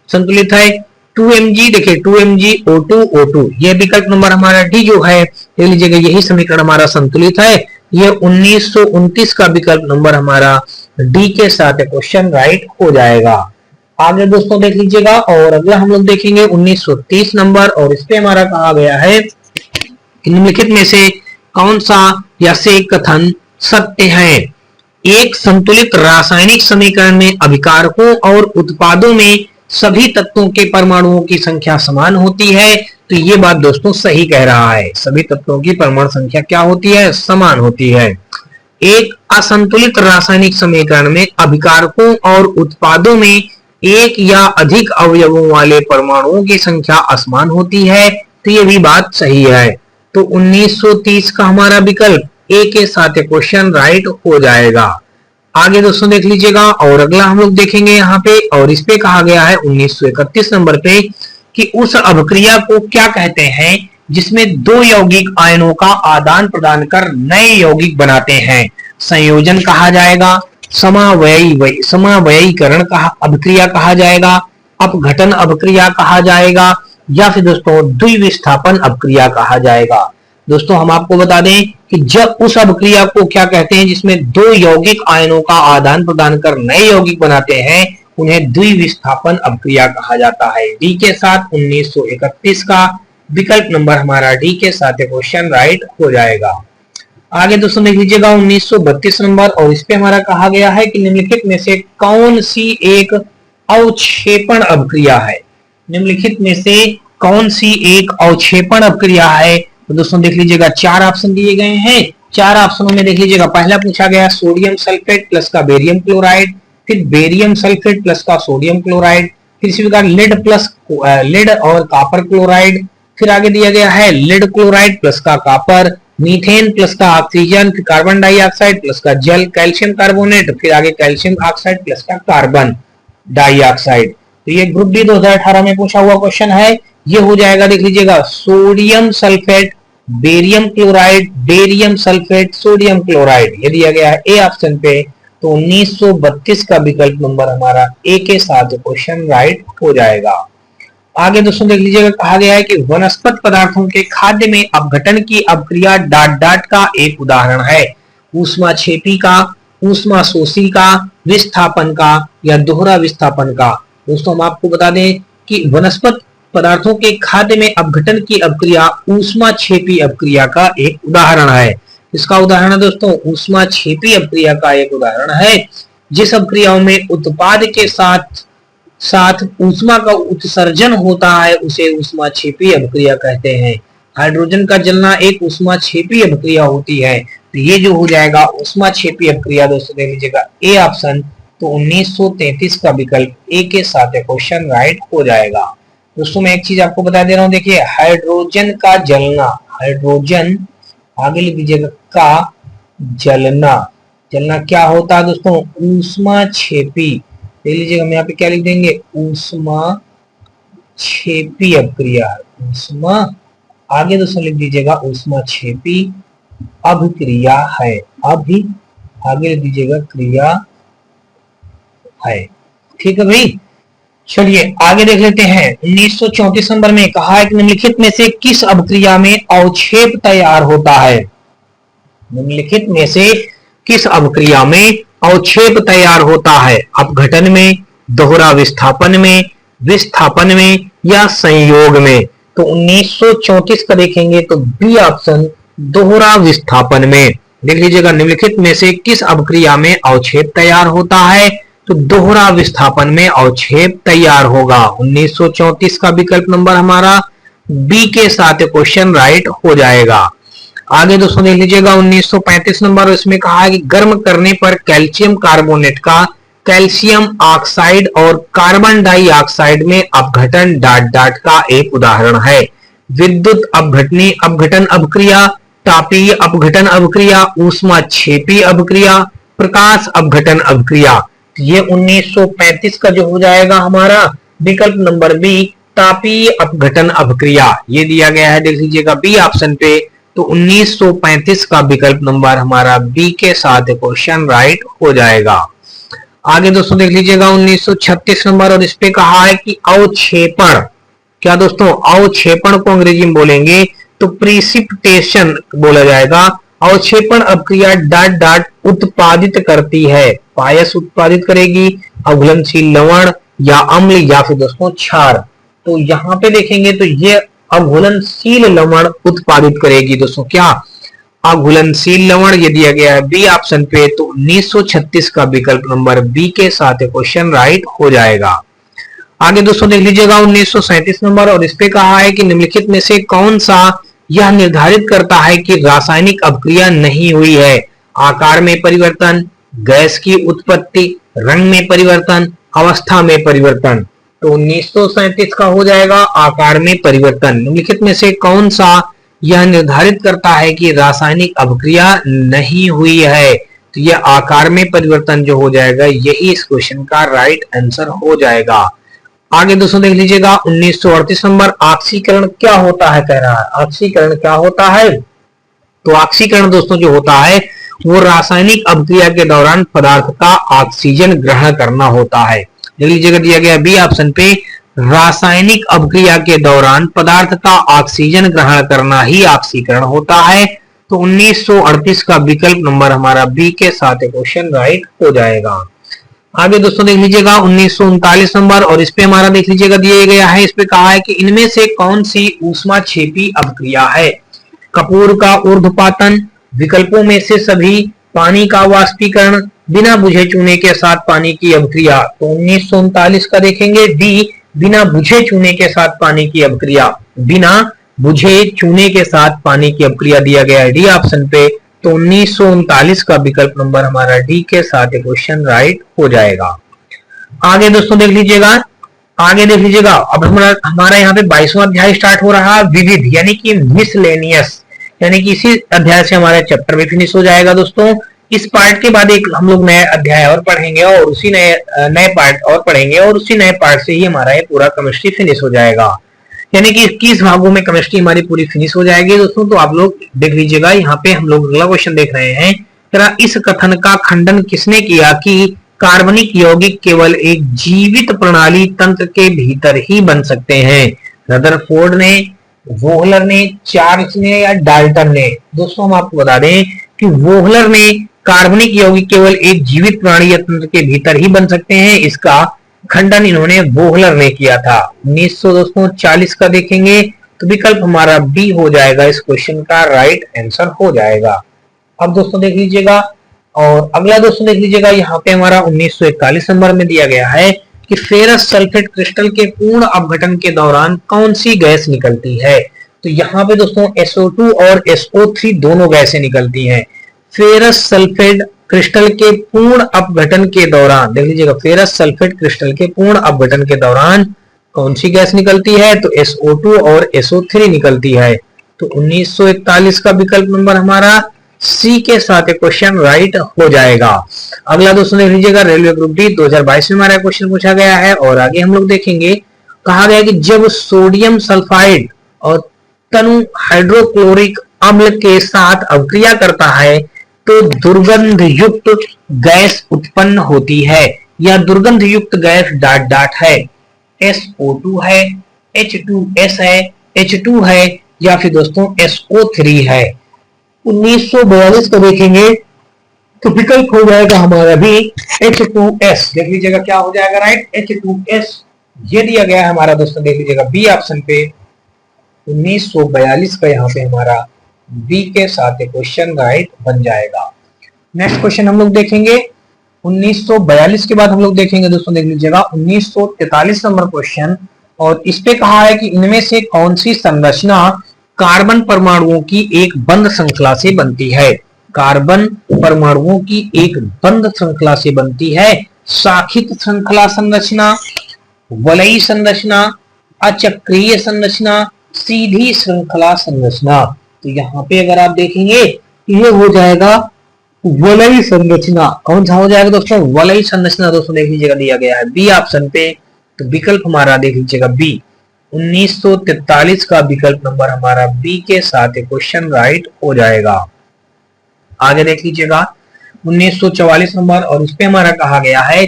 संतुलित है, 2Mg देखिए 2MgO2O2 ये विकल्प नंबर हमारा डी जो है देख लीजिएगा यही समीकरण हमारा संतुलित है। ये 1929 का विकल्प नंबर हमारा डी के साथ क्वेश्चन राइट हो जाएगा। आगे दोस्तों देख लीजिएगा, और अगला हम लोग देखेंगे 1930 नंबर, और इस पे हमारा कहा गया है निम्नलिखित में से कौन सा या से कथन सत्य है? एक संतुलित रासायनिक समीकरण में अभिकारकों और उत्पादों में सभी तत्वों के परमाणुओं की संख्या समान होती है। तो ये बात दोस्तों सही कह रहा है, सभी तत्वों की परमाणु संख्या क्या होती है? समान होती है। एक असंतुलित रासायनिक समीकरण में अभिकारकों और उत्पादों में एक या अधिक अवयवों वाले परमाणुओं की संख्या असमान होती है। तो ये भी बात सही है। तो 1930 का हमारा विकल्प ए के साथ क्वेश्चन राइट हो जाएगा। आगे दोस्तों देख लीजिएगा, और अगला हम लोग देखेंगे यहाँ पे, और इस पे कहा गया है 1931 नंबर पे कि उस अभिक्रिया को क्या कहते हैं जिसमें दो यौगिक आयनों का आदान प्रदान कर नए यौगिक बनाते हैं? संयोजन कहा जाएगा, समावयीकरण का अभिक्रिया कहा जाएगा, अपघटन अभिक्रिया कहा जाएगा, या फिर दोस्तों द्विविस्थापन अभिक्रिया कहा जाएगा। दोस्तों हम आपको बता दें कि जब उस अभिक्रिया को क्या कहते हैं जिसमें दो यौगिक आयनों का आदान प्रदान कर नए यौगिक बनाते हैं उन्हें द्विविस्थापन अभिक्रिया कहा जाता है। डी के साथ 1931 का विकल्प नंबर हमारा डी के साथ क्वेश्चन राइट हो जाएगा। आगे दोस्तों देख लीजिएगा 1932 नंबर, और इस पे हमारा कहा गया है कि निम्नलिखित में से कौन सी एक अवक्षेपण अभिक्रिया है? निम्नलिखित में से कौन सी एक अवक्षेपण अभिक्रिया है? तो दोस्तों देख लीजिएगा चार ऑप्शन दिए गए हैं। चार ऑप्शनों में देख लीजिएगा पहला पूछा गया सोडियम सल्फेट प्लस का बेरियम क्लोराइड, फिर बेरियम सल्फेट प्लस का सोडियम क्लोराइड, फिर इसी प्रकार लेड प्लस लेड और कॉपर क्लोराइड, फिर आगे दिया गया है लेड क्लोराइड प्लस का कॉपर, मीथेन प्लस का ऑक्सीजन, फिर कार्बन डाइऑक्साइड प्लस का जल, कैल्शियम कार्बोनेट, फिर आगे कैल्शियम ऑक्साइड प्लस का कार्बन डाइऑक्साइड। तो ये ग्रुप डी 2018 में पूछा हुआ क्वेश्चन है। ये हो जाएगा देख लीजिएगा sodium sulphate, barium chloride, barium sulphate, sodium chloride, ये दिया गया है ए ऑप्शन पे। तो 1932 का विकल्प नंबर हमारा ए के साथ क्वेश्चन राइट हो जाएगा। आगे दोस्तों देख लीजिएगा कहा गया है कि वनस्पत पदार्थों के खाद्य में अपघटन की अपक्रिया डाट डाट का एक उदाहरण है। ऊष्माक्षेपी का, ऊष्माशोषी का, विस्थापन का, या दोहरा विस्थापन का। दोस्तों हम आपको बता दें कि वनस्पत पदार्थों के खाद्य में अपघटन की अपक्रिया ऊष्माक्षेपी अपक्रिया का एक उदाहरण है। इसका उदाहरण है दोस्तों ऊष्माक्षेपी अपक्रिया का एक उदाहरण है। जिस अपक्रियाओं में उत्पाद के साथ साथ ऊष्मा का उत्सर्जन होता है उसे ऊष्माक्षेपी अपक्रिया कहते हैं। हाइड्रोजन का जलना एक ऊष्माक्षेपी अपक्रिया होती है। तो ये जो हो जाएगा ऊष्माक्षेपी अपक्रिया दोस्तों देख लीजिएगा ए ऑप्शन। तो 1933 का विकल्प ए के साथ क्वेश्चन राइट हो जाएगा। दोस्तों मैं एक चीज आपको बता दे रहा हूं, देखिए हाइड्रोजन का जलना, हाइड्रोजन आगे लिख दीजिएगा का जलना, जलना क्या होता है दोस्तों? ऊष्माक्षेपी देख लीजिएगा, हम यहाँ पे क्या लिख देंगे, ऊष्मा क्षेपी अभिक्रिया। ऊष्मा, आगे दोस्तों लिख दीजिएगा ऊष्मा क्षेपी अभिक्रिया है। अभी आगे लिख दीजिएगा क्रिया है। ठीक है भाई, चलिए आगे देख लेते हैं। 1934 नंबर में कहा है कि निम्नलिखित में से किस अभिक्रिया में अवक्षेप तैयार होता है। निम्नलिखित में से किस अभिक्रिया में अवक्षेप तैयार होता है। अपघटन में, दोहरा विस्थापन में, विस्थापन में या संयोग में। तो 1934 का देखेंगे तो बी ऑप्शन दोहरा विस्थापन में। देख लीजिएगा, निम्नलिखित में से किस अभिक्रिया में अवक्षेप तैयार होता है, तो दोहरा विस्थापन में अवक्षेप तैयार होगा। 1934 का विकल्प नंबर हमारा बी के साथ क्वेश्चन राइट हो जाएगा। आगे दोस्तों देख लीजिएगा 1935 नंबर, इसमें कहा है कि गर्म करने पर कैल्शियम कार्बोनेट का कैल्शियम ऑक्साइड और कार्बन डाइऑक्साइड में अपघटन डॉट डॉट का एक उदाहरण है। विद्युत अपघटनी अपघटन अभिक्रिया, तापीय अपघटन अभिक्रिया, ऊष्मा क्षेपी अभिक्रिया, प्रकाश अपघटन अभिक्रिया। ये 1935 का जो हो जाएगा हमारा विकल्प नंबर बी, तापीय अपघटन अभिक्रिया, ये दिया गया है। देख लीजिएगा बी ऑप्शन पे, तो 1935 का विकल्प नंबर हमारा बी के साथ क्वेश्चन राइट हो जाएगा। आगे दोस्तों देख लीजिएगा 1936 नंबर, और इस पे कहा है कि अवक्षेपण, क्या दोस्तों अवक्षेपण को अंग्रेजी में बोलेंगे तो प्रिसिपिटेशन बोला जाएगा। अवक्षेपण अभिक्रिया डॉट डॉट उत्पादित करती है, पायस उत्पादित करेगी, अघुलनशील लवण या अम्ल या फिर दोस्तों क्षार। तो यहाँ पे देखेंगे तो ये अघुलनशील लवण उत्पादित करेगी दोस्तों, क्या अघुलनशील लवण, ये दिया गया है बी ऑप्शन पे। तो 1936 का विकल्प नंबर बी के साथ क्वेश्चन राइट हो जाएगा। आगे दोस्तों देख लीजिएगा 1937 नंबर, और इस पे कहा है कि निम्नलिखित में से कौन सा यह निर्धारित करता है कि रासायनिक अभिक्रिया नहीं हुई है। आकार में परिवर्तन, गैस की उत्पत्ति, रंग में परिवर्तन, अवस्था में परिवर्तन। तो 1937 का हो जाएगा आकार में परिवर्तन। निम्नलिखित में से कौन सा यह निर्धारित करता है कि रासायनिक अभिक्रिया नहीं हुई है, तो यह आकार में परिवर्तन जो हो जाएगा यही इस क्वेश्चन का राइट आंसर हो जाएगा। आगे दोस्तों देख लीजिएगा 1938 नंबर, ऑक्सीकरण क्या होता है, कह रहा है ऑक्सीकरण क्या होता है। तो ऑक्सीकरण दोस्तों जो होता है वो रासायनिक अभिक्रिया के दौरान पदार्थ का ऑक्सीजन ग्रहण करना होता है। देख लीजिएगा दिया गया बी ऑप्शन पे, रासायनिक अभिक्रिया के दौरान पदार्थ का ऑक्सीजन ग्रहण करना ही ऑक्सीकरण होता है। तो 1938 का विकल्प नंबर हमारा बी के साथ क्वेश्चन राइट हो जाएगा। आगे दोस्तों देख लीजिएगा 1939 नंबर, और इस पे हमारा देख लीजिएगा दिया गया है, इस पे कहा है कि इनमें से कौन सी ऊष्मा क्षेपी अभिक्रिया है। कपूर का ऊर्ध्वपातन, विकल्पों में से सभी, पानी का वाष्पीकरण, बिना बुझे चूने के साथ पानी की अभिक्रिया। तो 1939 का देखेंगे डी, बिना बुझे चूने के साथ पानी की अभिक्रिया। बिना बुझे चूने के साथ पानी की अभिक्रिया दिया गया है डी ऑप्शन पे। तो 1939 का विकल्प नंबर हमारा डी के साथ क्वेश्चन राइट हो जाएगा। आगे दोस्तों देख लीजिएगा, आगे देख लीजिएगा, अब हमारा यहाँ पे 22वां अध्याय स्टार्ट हो रहा है, विविध यानी कि मिसलेनियस, यानी कि इसी अध्याय से हमारा चैप्टर भी फिनिश हो जाएगा दोस्तों। इस पार्ट के बाद एक हम लोग नए अध्याय और पढ़ेंगे और उसी नए पार्ट और पढ़ेंगे, और उसी नए पार्ट से ही हमारा ये पूरा केमिस्ट्री फिनिश हो जाएगा। यानी कि 21 भागों में केमिस्ट्री हमारी पूरी फिनिश हो जाएगी दोस्तों। तो आप लोग देख लीजिएगा, यहाँ पे हम लोग अगला क्वेश्चन देख रहे हैं, जरा इस कथन का खंडन किसने किया कि कार्बनिक यौगिक केवल एक जीवित प्रणाली तंत्र के भीतर ही बन सकते हैं। रदरफोर्ड ने, वोहलर ने, चार्ल्स ने या डाल्टन ने। दोस्तों हम आपको बता दें कि वोहलर ने कार्बनिक यौगिक केवल एक जीवित प्राणी या तंत्र के भीतर ही बन सकते हैं, इसका खंडन इन्होंने वोहलर ने किया था। 1940 का देखेंगे तो विकल्प हमारा बी हो जाएगा, इस क्वेश्चन का राइट आंसर हो जाएगा। अब दोस्तों देख लीजिएगा, और अगला दोस्तों देख लीजिएगा, यहाँ पे हमारा 1941 नंबर में दिया गया है कि फेरस सल्फेट क्रिस्टल के पूर्ण अपघटन के दौरान कौन सी गैस निकलती है। तो यहाँ पे दोस्तों SO2 और SO3 दोनों गैसें निकलती हैं। फेरस सल्फेट क्रिस्टल के पूर्ण अपघटन के दौरान, देख लीजिएगा, फेरस सल्फेट क्रिस्टल के पूर्ण अपघटन के दौरान कौन सी गैस निकलती है, तो SO2 और SO3 निकलती है। तो 1941 का विकल्प नंबर हमारा सी के साथ क्वेश्चन राइट हो जाएगा। अगला दोस्तों देख लीजिएगा, रेलवे ग्रुप डी 2022 में हमारा क्वेश्चन पूछा गया है और आगे हम लोग देखेंगे। कहा गया कि जब सोडियम सल्फाइड और तनु हाइड्रोक्लोरिक अम्ल के साथ अभिक्रिया करता है तो दुर्गंध युक्त गैस उत्पन्न होती है, या दुर्गंध युक्त गैस डॉट डॉट है, SO2 है, H2S है, H2 है, या फिर दोस्तों SO3 है। 1942 को देखेंगे तो विकल्प हो जाएगा हमारा भी H2S। देख लीजिएगा क्या हो जाएगा, राइट, H2S ये दिया गया है हमारा दोस्तों, देख लीजिएगा बी ऑप्शन पे 1942 का यहाँ पे हमारा बी के साथ क्वेश्चन राइट बन जाएगा। नेक्स्ट क्वेश्चन हम लोग देखेंगे 1942 के बाद हम लोग देखेंगे दोस्तों, देख लीजिएगा 1943 नंबर क्वेश्चन, और इस पे कहा है कि इनमें से कौन सी संरचना कार्बन परमाणुओं की एक बंद श्रृंखला से बनती है। कार्बन परमाणुओं की एक बंद श्रृंखला से बनती है। शाखित श्रृंखला संरचना, वलयी संरचना, अचक्रीय संरचना, सीधी श्रृंखला संरचना। तो यहाँ पे अगर आप देखेंगे ये हो जाएगा वलयी संरचना। कौन सा हो जाएगा दोस्तों, वलयी संरचना दोस्तों देख लीजिएगा दिया गया है बी ऑप्शन पे। तो विकल्प हमारा देख लीजिएगा बी 1943 का विकल्प नंबर हमारा बी के साथ क्वेश्चन राइट हो जाएगा। आगे देख लीजिएगा 1944 नंबर, और इस पे हमारा कहा गया है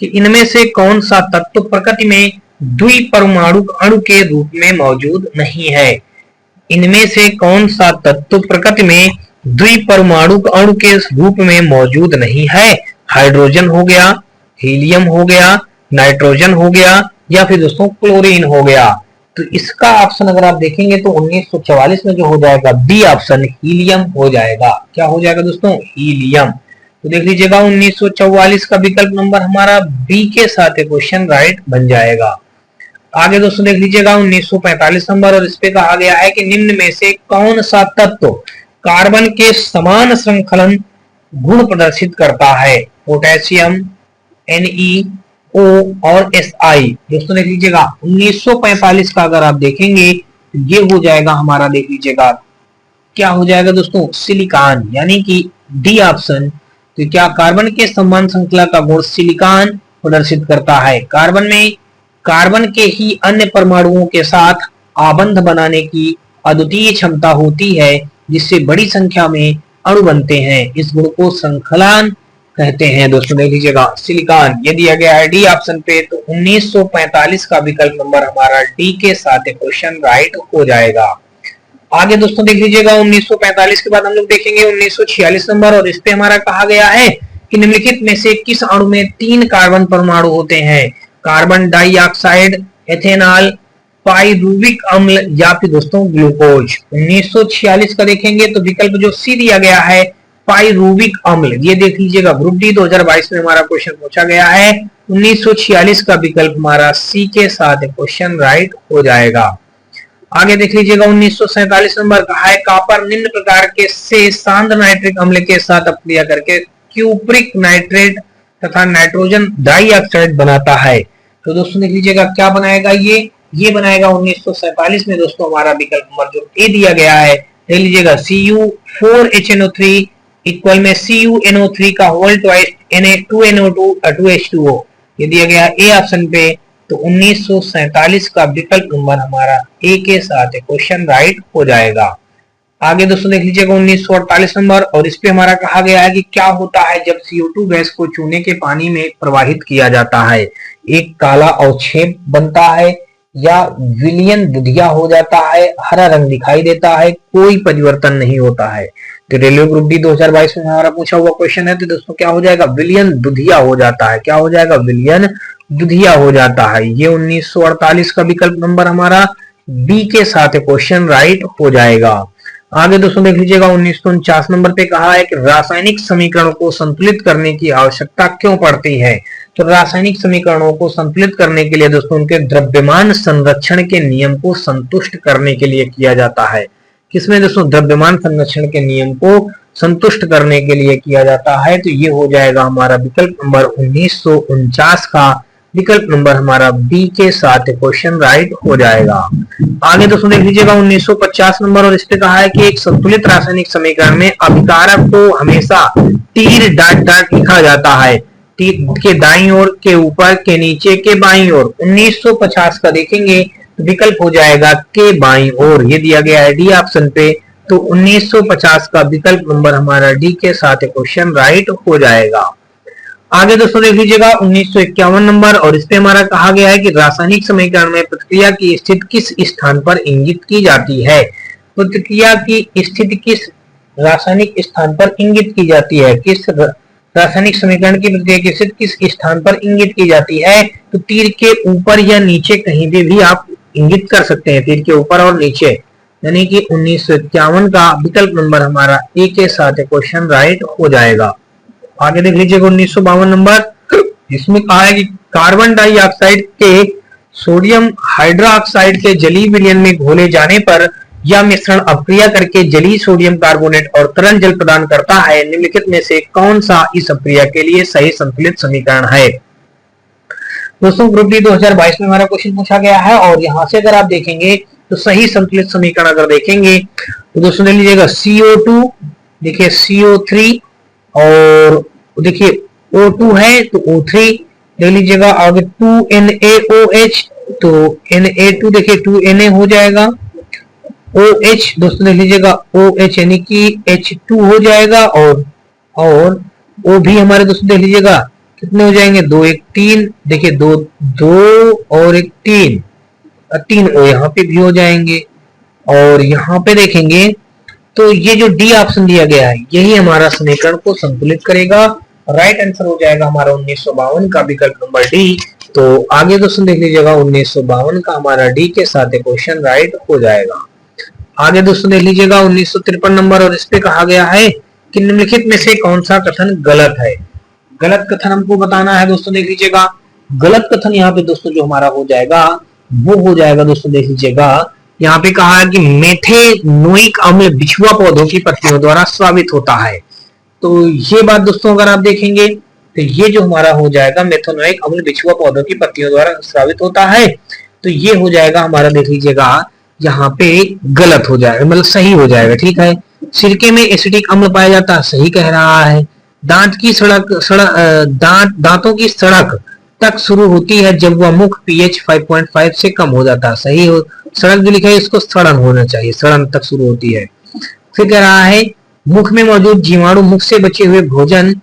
कि इनमें से कौन सा तत्व प्रकृति में द्विपरमाणु अणु के रूप में मौजूद नहीं है। इनमें से कौन सा तत्व प्रकृति में द्विपरमाणु अणु के रूप में मौजूद नहीं है। हाइड्रोजन हो गया, हीलियम हो गया, नाइट्रोजन हो गया, या फिर दोस्तों क्लोरीन हो गया। तो इसका ऑप्शन अगर आप देखेंगे तो 1944 में जो हो जाएगा बी ऑप्शन हीलियम हो जाएगा। क्या हो जाएगा दोस्तों, हीलियम। तो देख लीजिएगा 1944 का विकल्प नंबर हमारा बी के साथ क्वेश्चन राइट बन जाएगा। आगे दोस्तों देख लीजिएगा 1945 नंबर, और इस पे कहा गया है कि निम्न में से कौन सा तत्व कार्बन के समान श्रृंखलन गुण प्रदर्शित करता है। पोटेशियम, NeO और Si। दोस्तों देख लीजिएगा 1945 का अगर आप देखेंगे तो ये हो जाएगा हमारा, देख लीजिएगा क्या हो जाएगा दोस्तों, सिलिकॉन, यानी कि डी ऑप्शन। तो क्या कार्बन के समान श्रृंखला का गुण सिलिकॉन प्रदर्शित करता है। कार्बन में कार्बन के ही अन्य परमाणुओं के साथ आबंध बनाने की अद्वितीय क्षमता होती है, जिससे बड़ी संख्या में अणु बनते हैं। इस गुण को श्रृंखलान कहते हैं। दोस्तों देख लीजिएगा सिलिकॉन ये दिया गया है डी ऑप्शन पे। तो 1945 का विकल्प नंबर हमारा डी के साथ क्वेश्चन राइट हो जाएगा। आगे दोस्तों देख लीजिएगा 1945 के बाद हम लोग देखेंगे 1946 नंबर, और इस पे हमारा कहा गया है कि निम्नलिखित में से किस अणु में 3 कार्बन परमाणु होते हैं। कार्बन डाइऑक्साइड, एथेनॉल, पाइरुविक अम्ल, या फिर दोस्तों ग्लूकोज। 1946 का देखेंगे तो विकल्प जो सी दिया गया है पाइरुविक अम्ल, ये देख लीजिएगा ग्रुप डी 2022 में हमारा क्वेश्चन पूछा गया है। 1946 का विकल्प हमारा सी के साथ क्वेश्चन राइट हो जाएगा। आगे देख लीजिएगा 1947 नंबर का है कॉपर निम्न प्रकार के से सांद्र नाइट्रिक अम्ल के साथ अपक्रिया करके क्यूप्रिक नाइट्रेट तथा नाइट्रोजन डाइऑक्साइड बनाता है। तो दोस्तों देख लीजिएगा क्या बनाएगा, ये बनाएगा 1947 में दोस्तों हमारा विकल्प नंबर जो ए दिया गया है। देख लीजिएगा Cu4HNO3 इक्वल में CuNO3 का होल ट्वाइस Na2NO2 2H2O, ये दिया गया ए ऑप्शन पे। तो 1947 का विकल्प नंबर हमारा ए के साथ क्वेश्चन राइट हो जाएगा। आगे दोस्तों देख लीजिएगा 1948 नंबर, और इस पे हमारा कहा गया है कि क्या होता है जब CO2 गैस को चूने के पानी में प्रवाहित किया जाता है। एक काला अवक्षेप बनता है, या विलयन दुधिया हो जाता है, हरा रंग दिखाई देता है, कोई परिवर्तन नहीं होता है। तो रेलवे ग्रुप डी 2022 में हमारा पूछा हुआ क्वेश्चन है। तो दोस्तों क्या हो जाएगा, विलयन दुधिया हो जाता है। क्या हो जाएगा, विलयन दुधिया हो जाता है। ये 1948 का विकल्प नंबर हमारा बी के साथ क्वेश्चन राइट हो जाएगा। आगे दोस्तों देख लीजिएगा 1949 नंबर पे कहा है कि रासायनिक समीकरणों को संतुलित करने की आवश्यकता क्यों पड़ती है। तो रासायनिक समीकरणों को संतुलित करने के लिए दोस्तों उनके द्रव्यमान संरक्षण के नियम को संतुष्ट करने के लिए किया जाता है। किसमें दोस्तों, द्रव्यमान संरक्षण के नियम को संतुष्ट करने के लिए किया जाता है। तो ये हो जाएगा हमारा विकल्प नंबर 1949 का विकल्प नंबर हमारा बी के साथ क्वेश्चन राइट हो जाएगा। आगे दोस्तों देख लीजिएगा 1950 नंबर, और इस पे कहा है कि एक संतुलित रासायनिक समीकरण में अभिकारक को हमेशा तीर डॉट डॉट लिखा जाता है, तीर के दाईं ओर, के ऊपर, के नीचे, के बाईं ओर। 1950 का देखेंगे तो विकल्प हो जाएगा के बाईं ओर, ये दिया गया है डी ऑप्शन पे। तो 1950 का विकल्प नंबर हमारा डी के साथ क्वेश्चन राइट हो जाएगा। आगे दोस्तों देख लीजिएगा 1951 नंबर, और इस पे हमारा कहा गया है कि रासायनिक समीकरण में प्रतिक्रिया की स्थिति किस स्थान पर इंगित की जाती है। प्रतिक्रिया की स्थिति किस रासायनिक स्थान पर इंगित की जाती है, किस रासायनिक समीकरण की प्रतिक्रिया की स्थिति किस स्थान पर इंगित की जाती है। तो तीर के ऊपर या नीचे कहीं भी आप इंगित कर सकते हैं, तीर के ऊपर और नीचे, यानी कि 1951 का विकल्प नंबर हमारा ए के साथ क्वेश्चन राइट हो जाएगा। आगे देख लीजिएगा 1952 नंबर, इसमें कहा है कि कार्बन डाइऑक्साइड के सोडियम हाइड्रोक्साइड के जलीय विलयन में घोले जाने पर यह मिश्रण अपक्रिया करके जलीय सोडियम कार्बोनेट और तरल जल प्रदान करता है। निम्नलिखित में से कौन सा इस अपक्रिया के लिए सही संतुलित समीकरण है। दोस्तों ग्रुप डी 2022 में हमारा क्वेश्चन पूछा गया है, और यहाँ से अगर आप देखेंगे तो सही संतुलित समीकरण अगर देखेंगे तो दोस्तों देख लीजिएगा CO2, देखिए CO3, और देखिए O2 है तो O3 देख लीजिएगा। आगे 2NaOH, तो Na2 देखिए 2Na हो जाएगा। OH दोस्तों देख लीजिएगा OH यानी कि H2 हो जाएगा, और O भी हमारे दोस्तों देख लीजिएगा कितने हो जाएंगे, 2 1 3, देखिए 2 2 और 1 3, 3 O यहाँ पे भी हो जाएंगे। और यहाँ पे देखेंगे तो ये जो डी ऑप्शन दिया गया है यही हमारा समीकरण को संतुलित करेगा। राइट आंसर हो जाएगा हमारा 1952 का विकल्प नंबर डी। तो आगे दोस्तों देख लीजिएगा 1952 का हमारा डी के साथ क्वेश्चन राइट हो जाएगा। आगे दोस्तों देख लीजिएगा 1953 नंबर, और इस पे कहा गया है कि निम्नलिखित में से कौन सा कथन गलत है। गलत कथन हमको बताना है दोस्तों, देख लीजिएगा गलत कथन यहाँ पे दोस्तों जो हमारा हो जाएगा वो हो जाएगा दोस्तों, देख लीजिएगा यहाँ पे कहा है कि मेथेनोइक अम्ल बिछुआ पौधों की पत्तियों द्वारा स्रावित होता है। तो ये बात दोस्तों अगर आप देखेंगे तो ये जो हमारा हो जाएगा मेथेनोइक अम्ल बिछुआ पौधों की पत्तियों द्वारा स्रावित होता है, तो ये हो जाएगा हमारा, देख लीजिएगा यहाँ पे गलत हो जाएगा, मतलब सही हो जाएगा। ठीक है, सिरके में एसिटिक अम्ल पाया जाता है, सही कह रहा है। दांतों की सड़क तक शुरू होती है जब वह मुख pH 5.5 से कम हो जाता है, सही हो। सड़क जो लिखा है इसको सड़न होना चाहिए, सड़न तक शुरू होती है। फिर कह रहा है मुख में मौजूद जीवाणु मुख से बचे हुए भोजन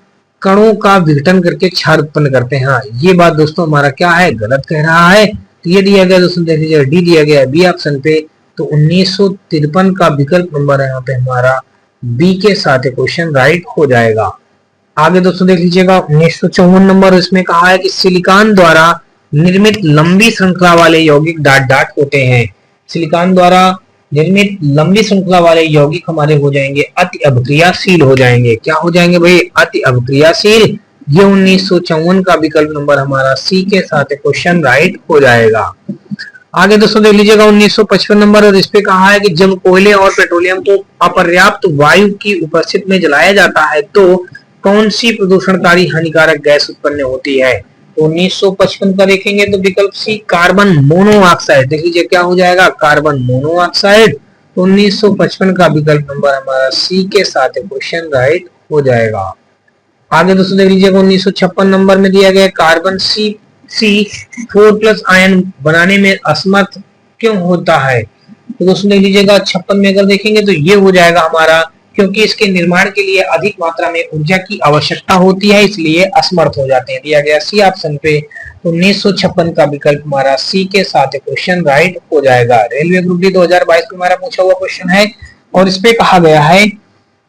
कणों का विघटन करके क्षार उत्पन्न करते हैं। हाँ, ये बात दोस्तों हमारा क्या है, गलत कह रहा है। तो ये दिया गया दोस्तों, देख लीजिए डी दिया गया बी ऑप्शन पे। तो 1953 का विकल्प नंबर है यहाँ पे हमारा बी के साथ क्वेश्चन राइट हो जाएगा। आगे दोस्तों देख लीजिएगा 1954 नंबर, इसमें कहा है कि सिलिकॉन द्वारा निर्मित लंबी श्रृंखला वाले यौगिक डाट डाट होते हैं। सिलिकॉन द्वारा निर्मित लंबी श्रृंखला वाले यौगिक हमारे हो जाएंगे अति अभिक्रियाशील हो जाएंगे। क्या हो जाएंगे भाई, अति अभिक्रियाशील। ये 1954 का विकल्प नंबर हमारा सी के साथ क्वेश्चन राइट हो जाएगा। आगे दोस्तों देख लीजिएगा 1955 नंबर, और इस पे कहा है कि जब कोयले और पेट्रोलियम को अपर्याप्त वायु की उपस्थिति में जलाया जाता है तो कौन सी प्रदूषणकारी हानिकारक गैस उत्पन्न होती है। तो 1955 का देखेंगे तो विकल्प सी कार्बन मोनोऑक्साइड, देख लीजिए क्या हो जाएगा, कार्बन मोनोऑक्साइड। तो 1955 का विकल्प नंबर हमारा सी के साथ क्वेश्चन राइट हो जाएगा। आगे दोस्तों देख लीजिएगा 1956 नंबर में दिया गया कार्बन C4+ आयन बनाने में असमर्थ क्यों होता है। तो दोस्तों देख लीजिएगा 56 में अगर देखेंगे तो ये हो जाएगा हमारा, क्योंकि इसके निर्माण के लिए अधिक मात्रा में ऊर्जा की आवश्यकता होती है, इसलिए असमर्थ हो जाते हैं। दिया गया सी ऑप्शन पे। 1956 का विकल्प हमारा सी के साथ क्वेश्चन राइट हो जाएगा। रेलवे ग्रुप डी 2022 में हमारा पूछा हुआ क्वेश्चन है, और इस पे कहा गया है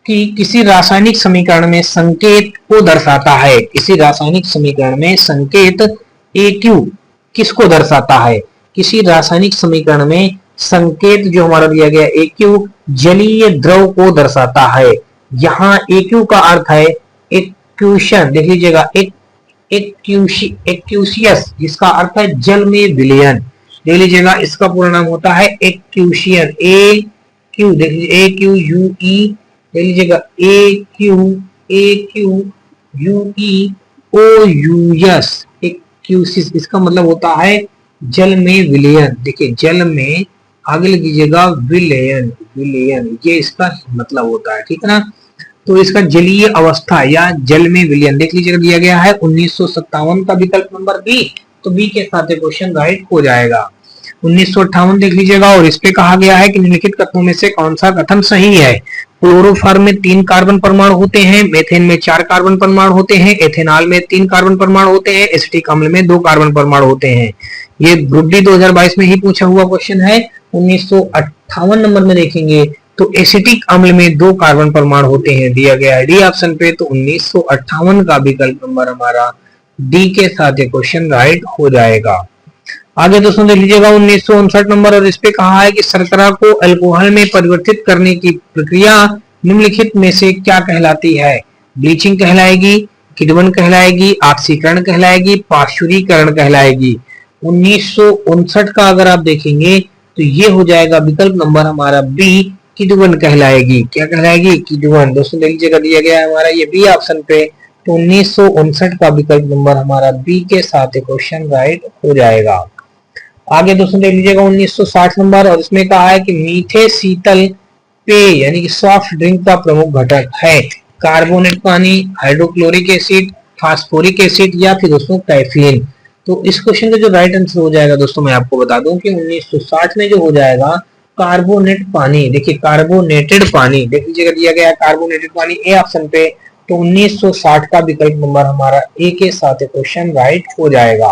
कि किसी रासायनिक समीकरण में संकेत को दर्शाता है। किसी रासायनिक समीकरण में संकेत AQ किसको दर्शाता है। किसी रासायनिक समीकरण में संकेत जो हमारा दिया गया AQ जलीय द्रव को दर्शाता है। यहाँ AQ का अर्थ है एक्यूशन, देख लीजिएगा एक्यूसियस, जिसका अर्थ है जल में विलयन। देख लीजिएगा इसका पूरा नाम होता है एक्यूशियन, AQ देख लीजिए AQUE, देख लीजिएगा AQUEOUS, एक्यूसिस, इसका मतलब होता है जल में विलयन। देखिए जल में आगे लीजिएगा विलयन, विलयन ये इसका मतलब होता है, ठीक है ना। तो इसका जलीय अवस्था या जल में विलयन देख लीजिएगा, दिया गया है 1957 का विकल्प नंबर बी। तो बी के साथ क्वेश्चन राइट हो जाएगा। 1958 देख लीजिएगा और इस पे कहा गया है कि निम्नलिखित कथनों में से कौन सा कथन सही है। क्लोरोफॉर्म में 3 कार्बन परमाणु होते हैं, मेथेन में 4 कार्बन परमाणु होते हैं, एथेनॉल में 3 कार्बन परमाणु होते हैं, एसिटिक अम्ल में 2 कार्बन परमाणु होते हैं। ये ग्रुप डी 2022 में ही पूछा हुआ क्वेश्चन है। 1958 नंबर में देखेंगे तो एसिटिक अम्ल में 2 कार्बन परमाणु होते हैं, दिया गया है डी ऑप्शन पे। तो 1958 का विकल्प नंबर हमारा डी के साथ क्वेश्चन राइट हो जाएगा। आगे दोस्तों देख लीजिएगा 1959 नंबर और इस पे कहा है कि शर्करा को अल्कोहल में परिवर्तित करने की प्रक्रिया निम्नलिखित में से क्या कहलाती है। ब्लीचिंग कहलाएगी, किण्वन कहलाएगी, ऑक्सीकरण कहलाएगी, पाश्चुरीकरण कहलाएगी। 1959 का अगर आप देखेंगे तो ये हो जाएगा विकल्प नंबर हमारा बी, किण्वन कहलाएगी। क्या कहलाएगी? किण्वन। दोस्तों देख लीजिएगा दिया गया है हमारा ये बी ऑप्शन पे। तो 1959 का विकल्प नंबर हमारा बी के साथ क्वेश्चन राइट हो जाएगा। आगे दोस्तों देख लीजिएगा 1960 नंबर और इसमें कहा है कि मीठे शीतल पेय यानी कि सॉफ्ट ड्रिंक का प्रमुख घटक है कार्बोनेट पानी, हाइड्रोक्लोरिक एसिड, फास्फोरिक एसिड या फिर दोस्तों कैफीन। तो इस क्वेश्चन का जो राइट आंसर हो जाएगा दोस्तों मैं आपको बता दूं कि 1960 में जो हो जाएगा कार्बोनेट पानी। देखिए कार्बोनेटेड पानी देख लीजिएगा दिया गया है कार्बोनेटेड पानी ए ऑप्शन पे। तो 1960 का विकल्प नंबर हमारा ए के साथ क्वेश्चन राइट हो जाएगा।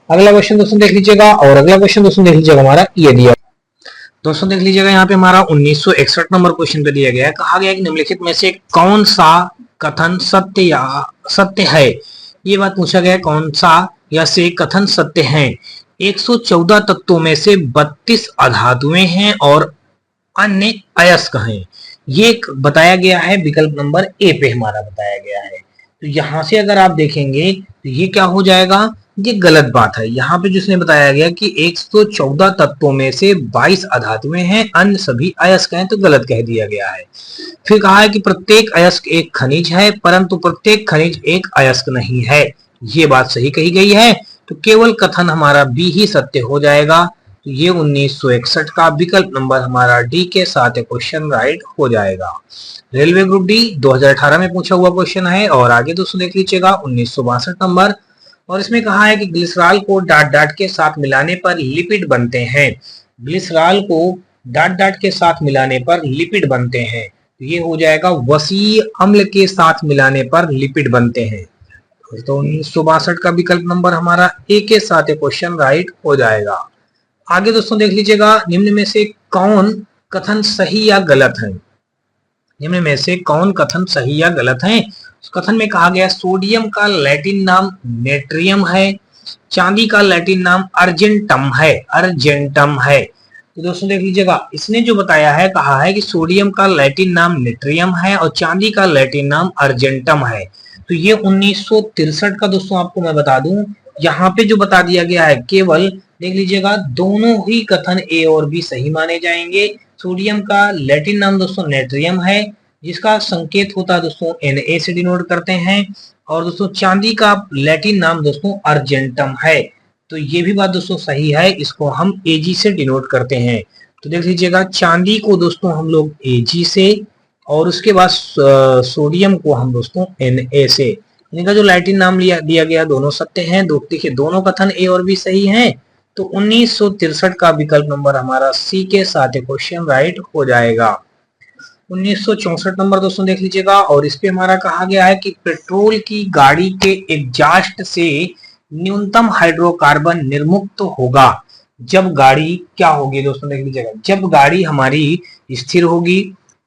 अगला क्वेश्चन दोस्तों देख लीजिएगा और अगला क्वेश्चन दोस्तों देख लीजिएगा हमारा ये दिया दोस्तों देख लीजिएगा यहाँ पे हमारा 1961 नंबर क्वेश्चन पे दिया गया है। कहा गया है कि निम्नलिखित में से कौन सा कथन सत्य या सत्य है। ये बात पूछा गया है कौन सा या से कथन सत्य है। 114 तत्वों में से 32 अधातुएं हैं और अन्य अयस्क हैं। ये बताया गया है विकल्प नंबर ए पे हमारा बताया गया है। तो यहां से अगर आप देखेंगे तो ये क्या हो जाएगा, ये गलत बात है। यहाँ पे जिसने बताया गया कि 114 तत्वों में से 22 अधातुएं हैं, अन्य सभी अयस्क हैं, तो गलत कह दिया गया है। फिर कहा है कि प्रत्येक अयस्क एक खनिज है परंतु प्रत्येक खनिज एक अयस्क नहीं है। ये बात सही कही गई है। तो केवल कथन हमारा बी ही सत्य हो जाएगा। तो ये 1961 का विकल्प नंबर हमारा डी के साथ क्वेश्चन राइट हो जाएगा। रेलवे ग्रुप डी 2018 में पूछा हुआ क्वेश्चन है। और आगे दोस्तों देख लीजिएगा 1962 नंबर और इसमें कहा है कि ग्लिसरॉल को डाट डाट के साथ मिलाने पर लिपिड बनते हैं। ग्लिसरॉल को डाट डाट के साथ मिलाने पर लिपिड बनते हैं। तो ये हो जाएगा वसीय अम्ल के साथ मिलाने पर लिपिड बनते हैं। तो 1962 का विकल्प नंबर हमारा ए के साथ क्वेश्चन राइट हो जाएगा। आगे दोस्तों देख लीजिएगा निम्न में से कौन कथन सही या गलत है। निम्न में से कौन कथन सही या गलत है। उस कथन में कहा गया सोडियम का लैटिन नाम नेट्रियम है, चांदी का लैटिन नाम अर्जेंटम है, अर्जेंटम है। तो दोस्तों देख लीजिएगा इसने जो बताया है कहा है कि सोडियम का लैटिन नाम नेट्रियम है और चांदी का लैटिन नाम अर्जेंटम है। तो ये 1963 का दोस्तों आपको मैं बता दूं यहाँ पे जो बता दिया गया है केवल देख लीजिएगा दोनों ही कथन ए और बी सही माने जाएंगे। सोडियम का लैटिन नाम दोस्तों नेट्रियम है जिसका संकेत होता है दोस्तों Na से डिनोट करते हैं। और दोस्तों चांदी का लैटिन नाम दोस्तों अर्जेंटम है। तो ये भी बात दोस्तों सही है, इसको हम Ag से डिनोट करते हैं। तो देख लीजिएगा चांदी को दोस्तों हम लोग Ag से और उसके बाद सोडियम को हम दोस्तों Na से। इनका जो लैटिन नाम दिया गया दोनों सत्य हैं। देखिए दोनों कथन ए और बी सही हैं। तो 1963 का विकल्प नंबर हमारा सी के साथ क्वेश्चन राइट हो जाएगा। 1964 नंबर दोस्तों देख लीजिएगा और इस पे हमारा कहा गया है कि पेट्रोल की गाड़ी के एग्जॉस्ट से न्यूनतम हाइड्रोकार्बन निर्मुक्त होगा जब गाड़ी क्या होगी। दोस्तों देख लीजिएगा जब गाड़ी हमारी स्थिर होगी,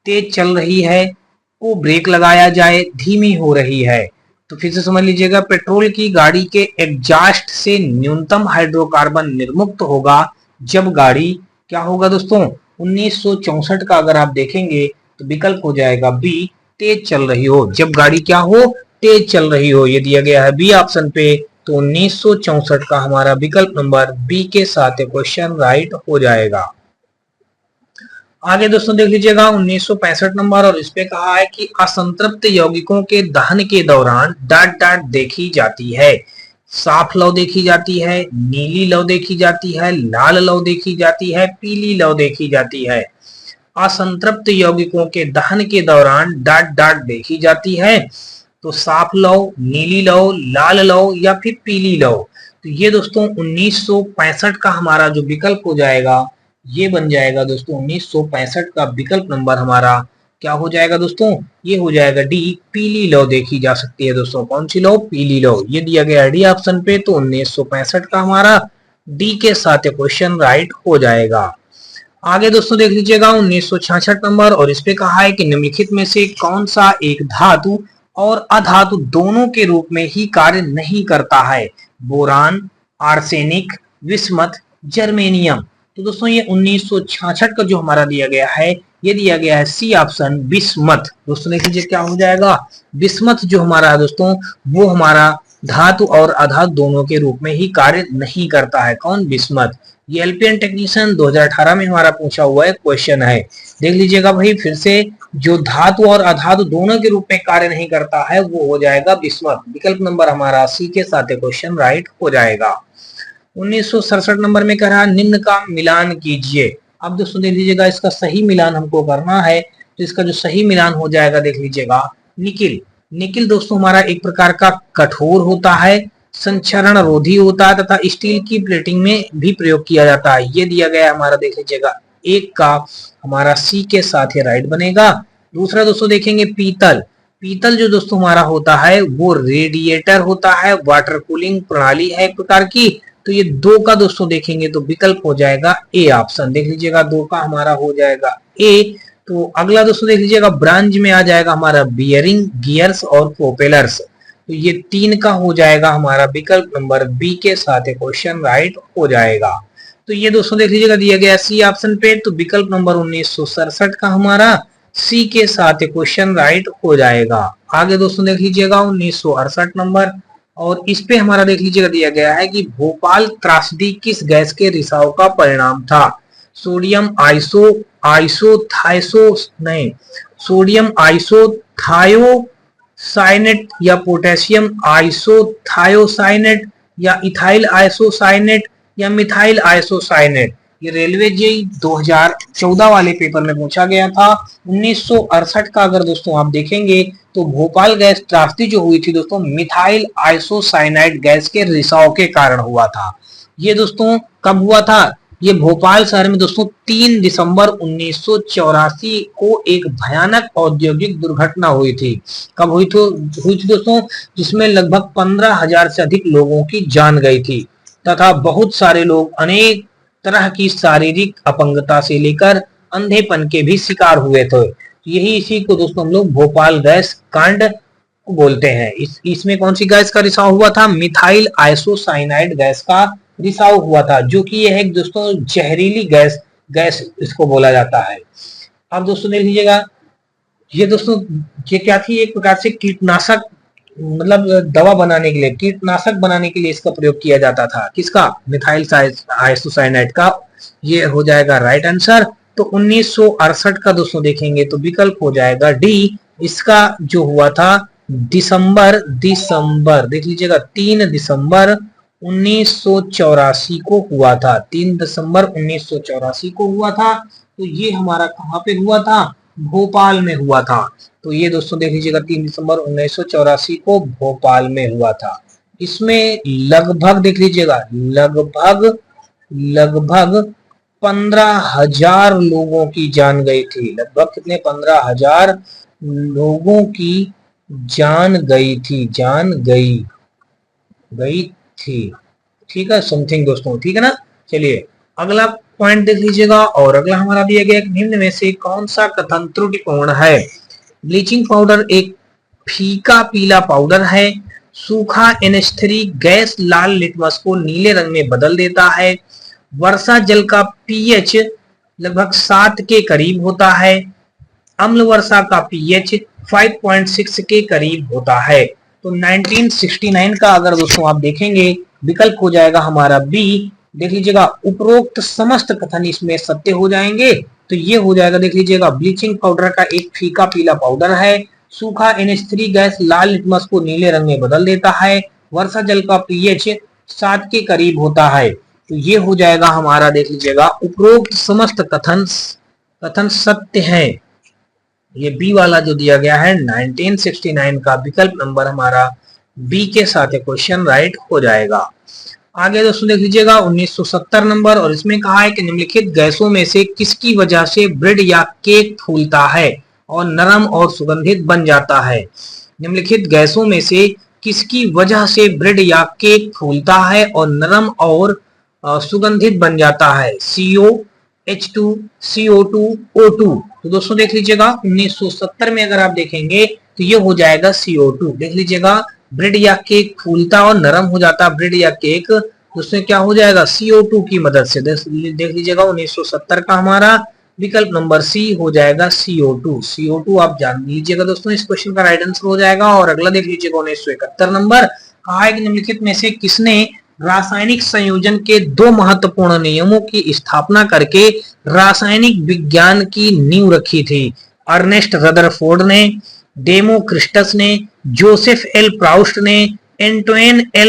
तेज चल रही है, को ब्रेक लगाया जाए, धीमी हो रही है। तो फिर से समझ लीजिएगा पेट्रोल की गाड़ी के एग्जॉस्ट से न्यूनतम हाइड्रोकार्बन निर्मुक्त होगा जब गाड़ी क्या होगा दोस्तों। 1964 का अगर आप देखेंगे तो विकल्प हो जाएगा बी, तेज चल रही हो। जब गाड़ी क्या हो, तेज चल रही हो। ये दिया गया है बी ऑप्शन पे। तो 1964 का हमारा विकल्प नंबर बी के साथ क्वेश्चन राइट हो जाएगा। आगे दोस्तों देख लीजिएगा 1965 नंबर और इस पे कहा है कि असंतृप्त यौगिकों के दहन के दौरान डाट डाट देखी जाती है। साफ लौ देखी जाती है, नीली लौ देखी जाती है, लाल लौ देखी जाती है, पीली लौ देखी जाती है। असंतृप्त यौगिकों के दहन के दौरान डाट डाट देखी जाती है। तो साफ लौ, नीली लौ, लाल लौ या फिर पीली लौ। तो ये दोस्तों 1965 का हमारा जो विकल्प हो जाएगा, ये बन जाएगा दोस्तों 1965 का विकल्प नंबर हमारा क्या हो जाएगा दोस्तों, ये हो जाएगा डी, पीली लौ देखी जा सकती है दोस्तों। कौन सी लौ? पीली लौ। ये दिया गया डी ऑप्शन पे, तो 1965 का हमारा डी के साथ क्वेश्चन राइट हो जाएगा। आगे दोस्तों देख लीजिएगा 1966 नंबर, और इस पे कहा है कि निम्नलिखित में से कौन सा एक धातु और अधातु दोनों के रूप में ही कार्य नहीं करता है? Boron, arsenic, bismuth, germanium. तो दोस्तों ये 1966 का जो हमारा दिया गया है, ये दिया गया है सी ऑप्शन, बिस्मथ। दोस्तों देख लीजिए क्या हो जाएगा, बिस्मथ जो हमारा है दोस्तों, वो हमारा धातु और अधातु दोनों के रूप में ही कार्य नहीं करता है। कौन? बिस्मथ। ये एलपीएन टेक्नीशियन 2018 में हमारा पूछा हुआ है क्वेश्चन है। देख लीजिएगा भाई फिर से, जो धातु और अधातु दोनों के रूप में कार्य नहीं करता है वो हो जाएगा बिस्मथ। विकल्प नंबर हमारा सी के साथ क्वेश्चन राइट हो जाएगा। 1967 नंबर में कह रहा निम्न का मिलान कीजिए। अब दोस्तों देख लीजिएगा इसका सही मिलान हमको करना है, तो इसका जो सही मिलान हो जाएगा देख लीजिएगा, निकिल। निकिल दोस्तों हमारा एक प्रकार का कठोर होता है, संक्षारण रोधी होता है तथा स्टील की प्लेटिंग में भी प्रयोग किया जाता है। ये दिया गया हमारा देख लीजिएगा एक का हमारा सी के साथ ही राइट बनेगा। दूसरा दोस्तों देखेंगे पीतल। पीतल जो दोस्तों हमारा होता है वो रेडिएटर होता है, वाटर कूलिंग प्रणाली है एक प्रकार की। तो ये दो का दोस्तों देखेंगे तो विकल्प हो जाएगा ए ऑप्शन। देख लीजिएगा दो का हमारा हो जाएगा ए। तो अगला दोस्तों देख लीजिएगा ब्रांज में आ जाएगा हमारा बियरिंग, गियर्स और प्रोपेलर्स। तो ये तीन का हो जाएगा हमारा विकल्प नंबर बी के साथ क्वेश्चन राइट हो जाएगा। तो ये दोस्तों देख लीजिएगा दिया गया सी ऑप्शन पे, तो विकल्प नंबर 1967 का हमारा सी के साथ क्वेश्चन राइट हो जाएगा। आगे दोस्तों देख लीजिएगा 1968 नंबर, और इस पे हमारा देख लीजिएगा दिया गया है कि भोपाल त्रासदी किस गैस के रिसाव का परिणाम था? सोडियम सोडियम आइसोथायोसाइनेट या पोटेशियम आइसोथायोसाइनेट या इथाइल आइसोसाइनेट या मिथाइल आइसोसाइनेट। ये रेलवे जेई 2014 वाले पेपर में पूछा गया था। 1968 का अगर दोस्तों आप देखेंगे तो भोपाल गैस त्रासदी जो हुई थी दोस्तों, मिथाइल आइसोसाइनाइड गैस के रिसाव के कारण हुआ था। ये दोस्तों कब हुआ था? ये भोपाल शहर में दोस्तों 3 दिसंबर 1984 को एक भयानक औद्योगिक दुर्घटना हुई थी। कब हुई थी दोस्तों? जिसमें लगभग 15,000 से अधिक लोगों की जान गई थी तथा बहुत सारे लोग अनेक तरह की शारीरिक अपंगता से लेकर अंधेपन के भी शिकार हुए थे। यही इसी को दोस्तों हम लोग भोपाल गैस कांड बोलते हैं। इसमें कौन सी गैस का रिसाव हुआ था? मिथाइल आइसोसाइनाइड गैस का रिसाव हुआ था, जो कि यह है दोस्तों जहरीली गैस इसको बोला जाता है। अब दोस्तों देख लीजिएगा, ये दोस्तों ये क्या थी? एक प्रकार से कीटनाशक, मतलब दवा बनाने के लिए, कीटनाशक बनाने के लिए इसका प्रयोग किया जाता था। किसका? मिथाइल आइसोसाइनाइड का। ये हो जाएगा राइट आंसर। तो 1968 का दोस्तों देखेंगे तो विकल्प हो जाएगा डी। इसका जो हुआ था दिसंबर देख लीजिएगा 3 दिसंबर 1984 को हुआ था। 3 दिसंबर 1984 को हुआ था। तो ये हमारा कहाँ पे हुआ था? भोपाल में हुआ था। तो ये दोस्तों देख लीजिएगा 3 दिसंबर 1984 को भोपाल में हुआ था। इसमें लगभग देख लीजिएगा लगभग 15,000 लोगों की जान गई थी। लगभग कितने? 15,000 लोगों की जान गई थी, गई थी। ठीक है, समथिंग दोस्तों, ठीक है ना। चलिए अगला पॉइंट देख लीजिएगा, और अगला हमारा दिया गया निम्न में से कौन सा कथन त्रुटिपूर्ण है? ब्लीचिंग पाउडर एक फीका पीला पाउडर है। सूखा NH3 गैस लाल लिटमस को नीले रंग में बदल देता है। वर्षा जल का pH लगभग 7 के करीब होता है। अम्ल वर्षा का pH 5.6 के करीब होता है। तो 1969 का अगर दोस्तों आप देखेंगे विकल्प हो जाएगा हमारा बी। देख लीजिएगा उपरोक्त समस्त कथन इसमें सत्य हो जाएंगे। तो ये हो जाएगा, देख लीजिएगा ब्लीचिंग पाउडर का एक फीका पीला पाउडर है। सूखा NH3 गैस लाल लिटमस को नीले रंग में बदल देता है। वर्षा जल का pH 7 के करीब होता है। तो ये हो जाएगा हमारा, देख लीजिएगा, उपरोक्त समस्त कथन सत्य है। ये बी वाला जो दिया गया है 1969 का विकल्प नंबर हमारा बी के साथ क्वेश्चन राइट हो जाएगा। आगे दोस्तों देख लीजिएगा 1970 नंबर, और इसमें कहा है कि निम्नलिखित गैसों में से किसकी वजह से ब्रेड या केक फूलता है और नरम और सुगंधित बन जाता है। निम्नलिखित गैसों में से किसकी वजह से ब्रेड या केक फूलता है और नरम और सुगंधित बन जाता है। CO, H2, CO2, O2। तो दोस्तों देख लीजिएगा 1970 में अगर आप देखेंगे तो ये हो जाएगा CO2। देख लीजिएगा, ब्रेड या केक फूलता और नरम हो जाता ब्रेड या केक, तो उसमें क्या हो जाएगा, CO2 की मदद से। देख लीजिएगा 1970 का हमारा विकल्प नंबर सी हो जाएगा CO2। CO2 आप जान लीजिएगा दोस्तों, इस क्वेश्चन का राइट आंसर हो जाएगा। और अगला देख लीजिएगा 1971 नंबर, कहा है कि निम्नलिखित में से किसने रासायनिक संयोजन के दो महत्वपूर्ण नियमों की स्थापना करके रासायनिक विज्ञान की नींव रखी थी। अर्नेस्ट रदरफोर्ड ने, डेमोक्रिटस ने, जोसेफ एल प्राउस्ट ने, एंटोइन एल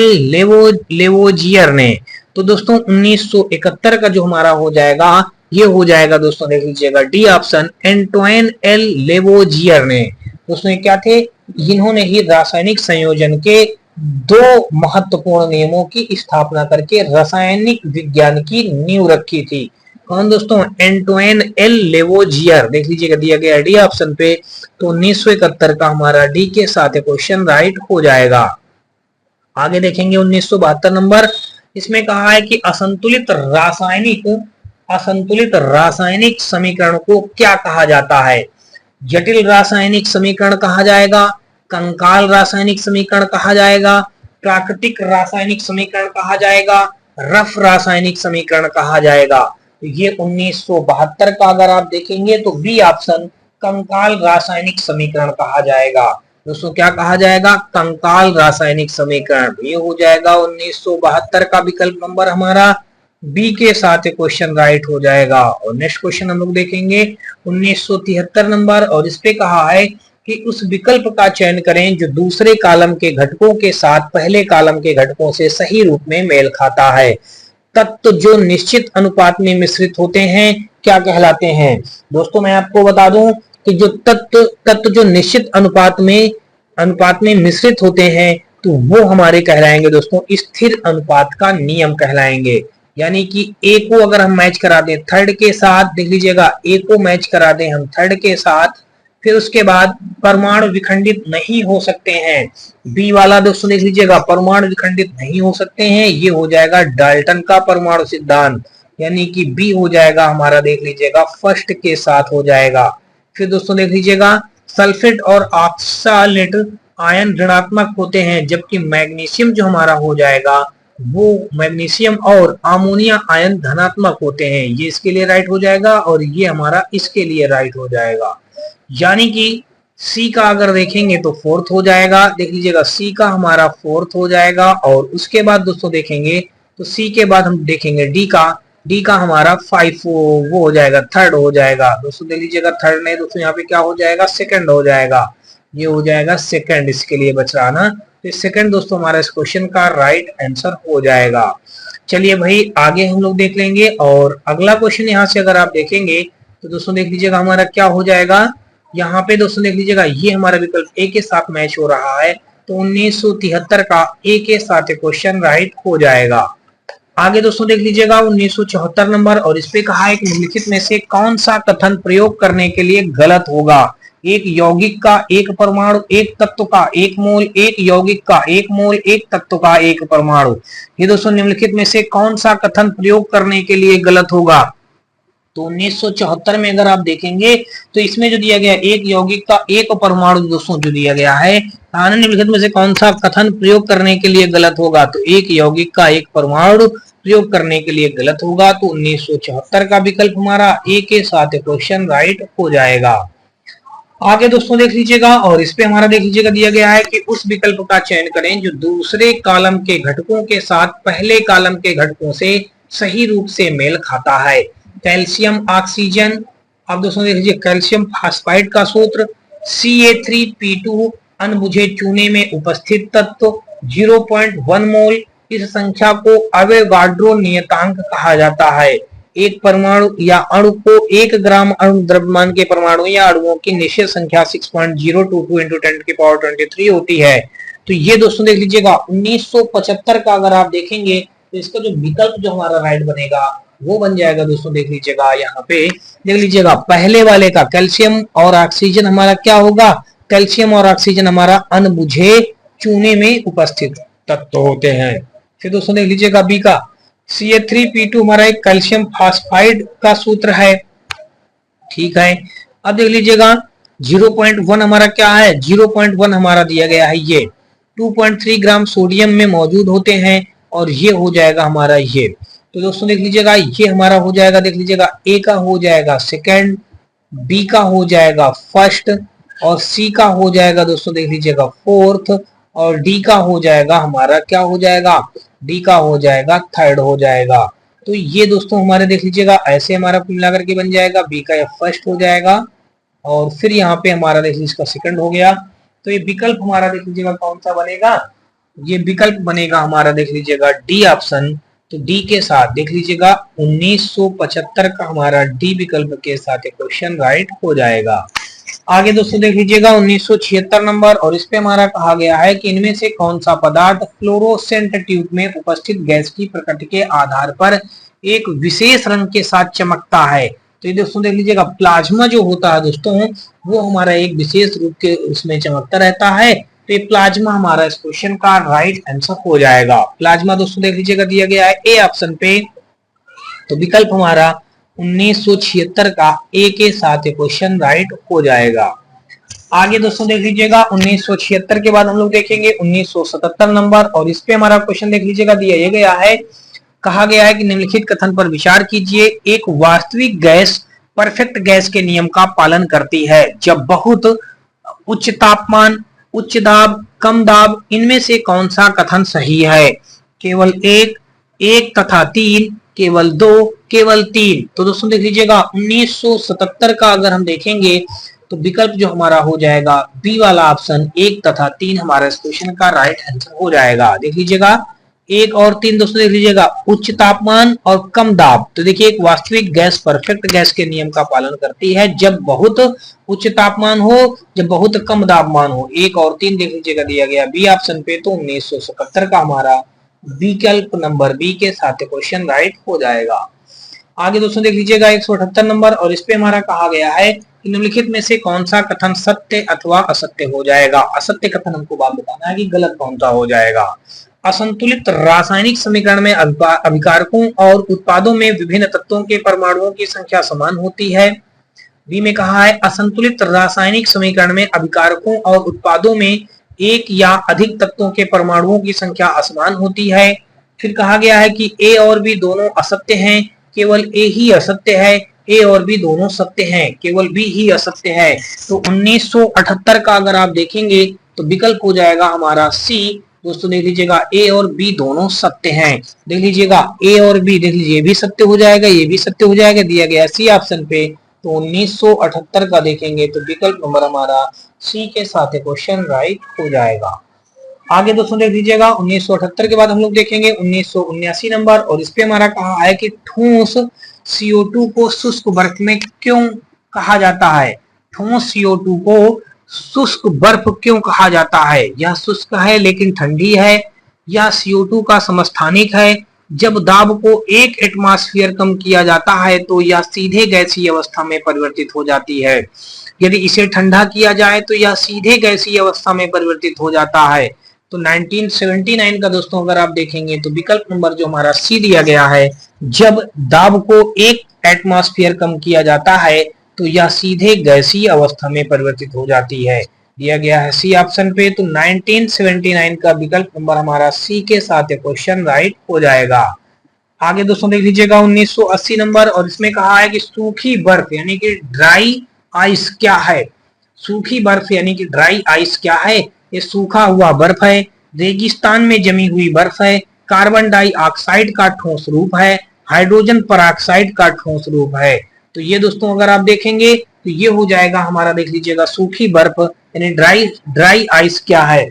लेवोजियर ने। तो दोस्तों 1971 का जो हमारा हो जाएगा, ये हो जाएगा दोस्तों, देख लीजिएगा D option, Antoine L Lavoisier ने। दोस्तों क्या थे, इन्होंने ही रासायनिक संयोजन के दो महत्वपूर्ण नियमों की स्थापना करके रासायनिक विज्ञान की नींव रखी थी। कौन दोस्तों, एंटोइन एल लेवोजियर। देख लीजिएगा दिया गया डी ऑप्शन पे, तो 1971 का हमारा डी के साथ क्वेश्चन राइट हो जाएगा। आगे देखेंगे 1972 नंबर, इसमें कहा है कि असंतुलित रासायनिक समीकरण को क्या कहा जाता है। जटिल रासायनिक समीकरण कहा जाएगा, कंकाल रासायनिक समीकरण कहा जाएगा, प्राकृतिक रासायनिक समीकरण कहा जाएगा, रफ रासायनिक समीकरण कहा जाएगा। तो ये 1972 का अगर आप देखेंगे तो बी ऑप्शन, कंकाल रासायनिक समीकरण कहा जाएगा। दोस्तों क्या कहा जाएगा, कंकाल रासायनिक समीकरण। ये हो जाएगा 1972 का विकल्प नंबर हमारा बी के साथ क्वेश्चन राइट हो जाएगा। और नेक्स्ट क्वेश्चन हम लोग देखेंगे 1973 नंबर, और इस पे कहा है कि उस विकल्प का चयन करें जो दूसरे कॉलम के घटकों के साथ पहले कॉलम के घटकों से सही रूप में मेल खाता है। तत्व जो निश्चित अनुपात में मिश्रित होते हैं क्या कहलाते हैं। दोस्तों मैं आपको बता दूं कि जो तत्व जो निश्चित अनुपात में मिश्रित होते हैं तो वो हमारे कहलाएंगे दोस्तों स्थिर अनुपात का नियम कहलाएंगे। यानी कि ए को अगर हम मैच करा दें थर्ड के साथ, देख लीजिएगा ए को मैच करा दें हम थर्ड के साथ, फिर उसके बाद परमाणु विखंडित नहीं हो सकते हैं। बी वाला दोस्तों देख लीजिएगा, परमाणु विखंडित नहीं हो सकते हैं, ये हो जाएगा डाल्टन का परमाणु सिद्धांत। यानी कि बी हो जाएगा हमारा, देख लीजिएगा फर्स्ट के साथ हो जाएगा। फिर दोस्तों देख लीजिएगा सल्फेट और ऑक्सालेट आयन ऋणात्मक होते हैं, जबकि मैग्नीशियम जो हमारा हो जाएगा वो मैग्नीशियम और अमोनिया आयन धनात्मक होते हैं। ये इसके लिए राइट हो जाएगा और ये हमारा इसके लिए राइट हो जाएगा। यानी कि सी का अगर देखेंगे तो फोर्थ हो जाएगा, देख लीजिएगा सी का हमारा फोर्थ हो जाएगा। और उसके बाद दोस्तों देखेंगे तो सी के बाद हम देखेंगे डी का हमारा 5 वो हो जाएगा, थर्ड हो जाएगा। दोस्तों देख लीजिएगा थर्ड नहीं दोस्तों, यहाँ पे क्या हो जाएगा, सेकंड हो जाएगा। ये हो जाएगा सेकंड, इसके लिए बच रहा ना, तो सेकंड दोस्तों हमारा इस क्वेश्चन का राइट आंसर हो जाएगा। चलिए भाई आगे हम लोग देख लेंगे। और अगला क्वेश्चन यहाँ से अगर आप देखेंगे तो दोस्तों देख लीजिएगा हमारा क्या हो जाएगा, यहाँ पे दोस्तों देख लीजिएगा ये हमारा विकल्प ए के साथ मैच हो रहा है, तो 1973 का ए के साथ क्वेश्चन राइट हो जाएगा। आगे दोस्तों देख लीजिएगा 1974 नंबर, और इस पे कहा है कि निम्नलिखित में से कौन सा कथन प्रयोग करने के लिए गलत होगा। एक यौगिक का एक परमाणु एक तत्व का एक मोल, एक यौगिक का एक मोल एक तत्व का एक परमाणु। ये दोस्तों निम्नलिखित में से कौन सा कथन प्रयोग करने के लिए गलत होगा। तो 1974 में अगर आप देखेंगे तो इसमें जो दिया गया एक यौगिक का एक परमाणु दोस्तों जो दिया गया है, निम्नलिखित में से कौन सा कथन प्रयोग करने के लिए गलत होगा। तो एक यौगिक का एक परमाणु प्रयोग करने के लिए गलत होगा। तो 1974 का विकल्प हमारा ए के साथ क्वेश्चन राइट हो जाएगा। आगे दोस्तों देख लीजिएगा, और इस पे हमारा देख लीजिएगा दिया गया है कि उस विकल्प का चयन करें जो दूसरे कॉलम के घटकों के साथ पहले कॉलम के घटकों से सही रूप से मेल खाता है। कैल्शियम ऑक्सीजन, अब दोस्तों देख लीजिए कैल्शियम फास्फाइड का सूत्र, CA3P2 अनबुझे चूने में उपस्थित तत्व, 0.1 मोल। इस संख्या को अवोगाड्रो नियतांक कहा जाता है। एक परमाणु या अणु को 1 ग्राम अणु द्रव्यमान के परमाणु या अणुओं की निश्चित संख्या 6.022 into 10⁻23 होती है। तो ये दोस्तों देख लीजिएगा 1975 का अगर आप देखेंगे तो इसका जो विकल्प जो हमारा राइट बनेगा वो बन जाएगा दोस्तों, देख लीजिएगा यहाँ पे, देख लीजिएगा पहले वाले का कैल्शियम और ऑक्सीजन हमारा क्या होगा, कैल्शियम और ऑक्सीजन हमारा अनबुझे चूने में उपस्थित तत्व होते हैं। फिर दोस्तों देख लीजिएगा बी का CH3P2 हमारा एक कैल्शियम फास्फाइड का सूत्र है, ठीक है। अब देख लीजिएगा 0.1 हमारा क्या है, 0.1 हमारा दिया गया है ये 2.3 ग्राम सोडियम में मौजूद होते हैं और ये हो जाएगा हमारा ये। तो दोस्तों देख लीजिएगा ये हमारा हो जाएगा, देख लीजिएगा ए का हो जाएगा सेकंड, बी का हो जाएगा फर्स्ट और सी का हो जाएगा दोस्तों देख लीजिएगा फोर्थ और डी का हो जाएगा हमारा क्या हो जाएगा, डी का हो जाएगा थर्ड हो जाएगा। तो ये दोस्तों हमारे देख लीजिएगा ऐसे हमारा कुल मिलाकर के बन जाएगा, बी का फर्स्ट हो जाएगा और फिर यहाँ पे हमारा देख लीजिए इसका सेकंड हो गया। तो ये विकल्प हमारा देख लीजिएगा कौन सा बनेगा, ये विकल्प बनेगा हमारा देख लीजिएगा डी ऑप्शन। तो डी के साथ देख लीजिएगा 1975 का हमारा डी विकल्प के साथ क्वेश्चन राइट हो जाएगा। आगे दोस्तों देख लीजिएगा 1976 नंबर, और इस पे हमारा कहा गया है कि इनमें से कौन सा पदार्थ फ्लोरोसेंट ट्यूब में उपस्थित गैस की प्रकृति के आधार पर एक विशेष रंग के साथ चमकता है। तो ये दोस्तों देख लीजिएगा प्लाज्मा जो होता है दोस्तों वो हमारा एक विशेष रूप के उसमें चमकता रहता है। तो ये प्लाज्मा हमारा इस क्वेश्चन का राइट आंसर हो जाएगा। प्लाज्मा दोस्तों देख लीजिएगा दिया गया है ए ऑप्शन पे, तो विकल्प हमारा 1976 का ए के साथ क्वेश्चन राइट हो जाएगा। आगे दोस्तों देख लीजिएगा 1976 के बाद हम लोग देखेंगे 1977 नंबर, और इस पे हमारा क्वेश्चन देख लीजिएगा दिया गया है, कहा गया है कि निम्नलिखित कथन पर विचार कीजिए। एक वास्तविक गैस परफेक्ट गैस के नियम का पालन करती है जब बहुत उच्च तापमान, उच्च दाब, कम दाब, इनमें से कौन सा कथन सही है। केवल एक तथा तीन, केवल दो, केवल तीन। तो दोस्तों देख लीजिएगा 1977 का अगर हम देखेंगे तो विकल्प जो हमारा हो जाएगा बी वाला ऑप्शन 1 तथा 3 हमारा इस क्वेश्चन का राइट आंसर हो जाएगा। देख लीजिएगा 1 और 3 दोस्तों देख लीजिएगा उच्च तापमान और कम दाब। तो देखिए एक वास्तविक गैस परफेक्ट गैस के नियम का पालन करती है जब बहुत उच्च तापमान हो, जब बहुत कम दाबमान हो। 1 और 3 देख लीजिएगा दिया गया बी ऑप्शन पे, तो 1977 का हमारा विकल्प नंबर बी के साथ क्वेश्चन राइट हो जाएगा। आगे दोस्तों देख लीजिएगा 178 नंबर, और इस पे हमारा कहा गया है कि निम्नलिखित में से कौन सा कथन सत्य अथवा असत्य हो जाएगा। असत्य कथन हमको बात बताना है कि गलत कौन सा हो जाएगा। असंतुलित रासायनिक समीकरण में अभिकारकों और उत्पादों में विभिन्न तत्वों के परमाणुओं की संख्या समान होती है। बी में कहा है असंतुलित रासायनिक समीकरण में अभिकारकों और उत्पादों में एक या अधिक तत्वों के परमाणुओं की संख्या असमान होती है। फिर कहा गया है कि ए और बी दोनों असत्य हैं, केवल ए ही असत्य है। ए और बी दोनों सत्य हैं, केवल बी ही असत्य है। तो 1978 का अगर आप देखेंगे तो विकल्प हो जाएगा हमारा सी। दोस्तों देख लीजिएगा ए और बी दोनों सत्य हैं। देख लीजिएगा ए और बी देख लीजिए ये भी सत्य हो जाएगा, ये भी सत्य हो जाएगा, दिया गया सी ऑप्शन पे। तो 1978 का देखेंगे तो विकल्प नंबर हमारा सी के साथ क्वेश्चन राइट हो जाएगा। आगे दोस्तों देख लीजिएगा 1978 के बाद हम लोग देखेंगे 1979 नंबर, और इस पे हमारा कहा है कि ठोस CO2 को शुष्क बर्फ में क्यों कहा जाता है। ठोस CO2 को शुष्क बर्फ क्यों कहा जाता है। यह शुष्क है लेकिन ठंडी है, या CO2 का समस्थानिक है। जब दाब को 1 एटमॉस्फेयर कम किया जाता है तो यह सीधे गैसीय अवस्था में परिवर्तित हो जाती है। यदि इसे ठंडा किया जाए तो यह सीधे गैसीय अवस्था में परिवर्तित हो जाता है। तो 1979 का दोस्तों अगर आप देखेंगे तो विकल्प नंबर जो हमारा सी दिया गया है, जब दाब को 1 एटमॉस्फेयर कम किया जाता है तो यह सीधे गैसीय अवस्था में परिवर्तित हो जाती है, दिया गया है सी ऑप्शन पे। तो 1979 का विकल्प नंबर हमारा सी के साथ क्वेश्चन राइट हो जाएगा। आगे दोस्तों देख लीजिएगा 1980 नंबर, और इसमें कहा है कि सूखी बर्फ यानी कि ड्राई आइस क्या है। सूखी बर्फ यानी कि ड्राई आइस क्या है। ये सूखा हुआ बर्फ है, रेगिस्तान में जमी हुई बर्फ है, कार्बन डाइऑक्साइड का ठोस रूप है, हाइड्रोजन पेरोक्साइड का ठोस रूप है। तो ये दोस्तों अगर आप देखेंगे तो ये हो जाएगा हमारा देख लीजिएगा सूखी बर्फ यानी ड्राई आइस क्या है।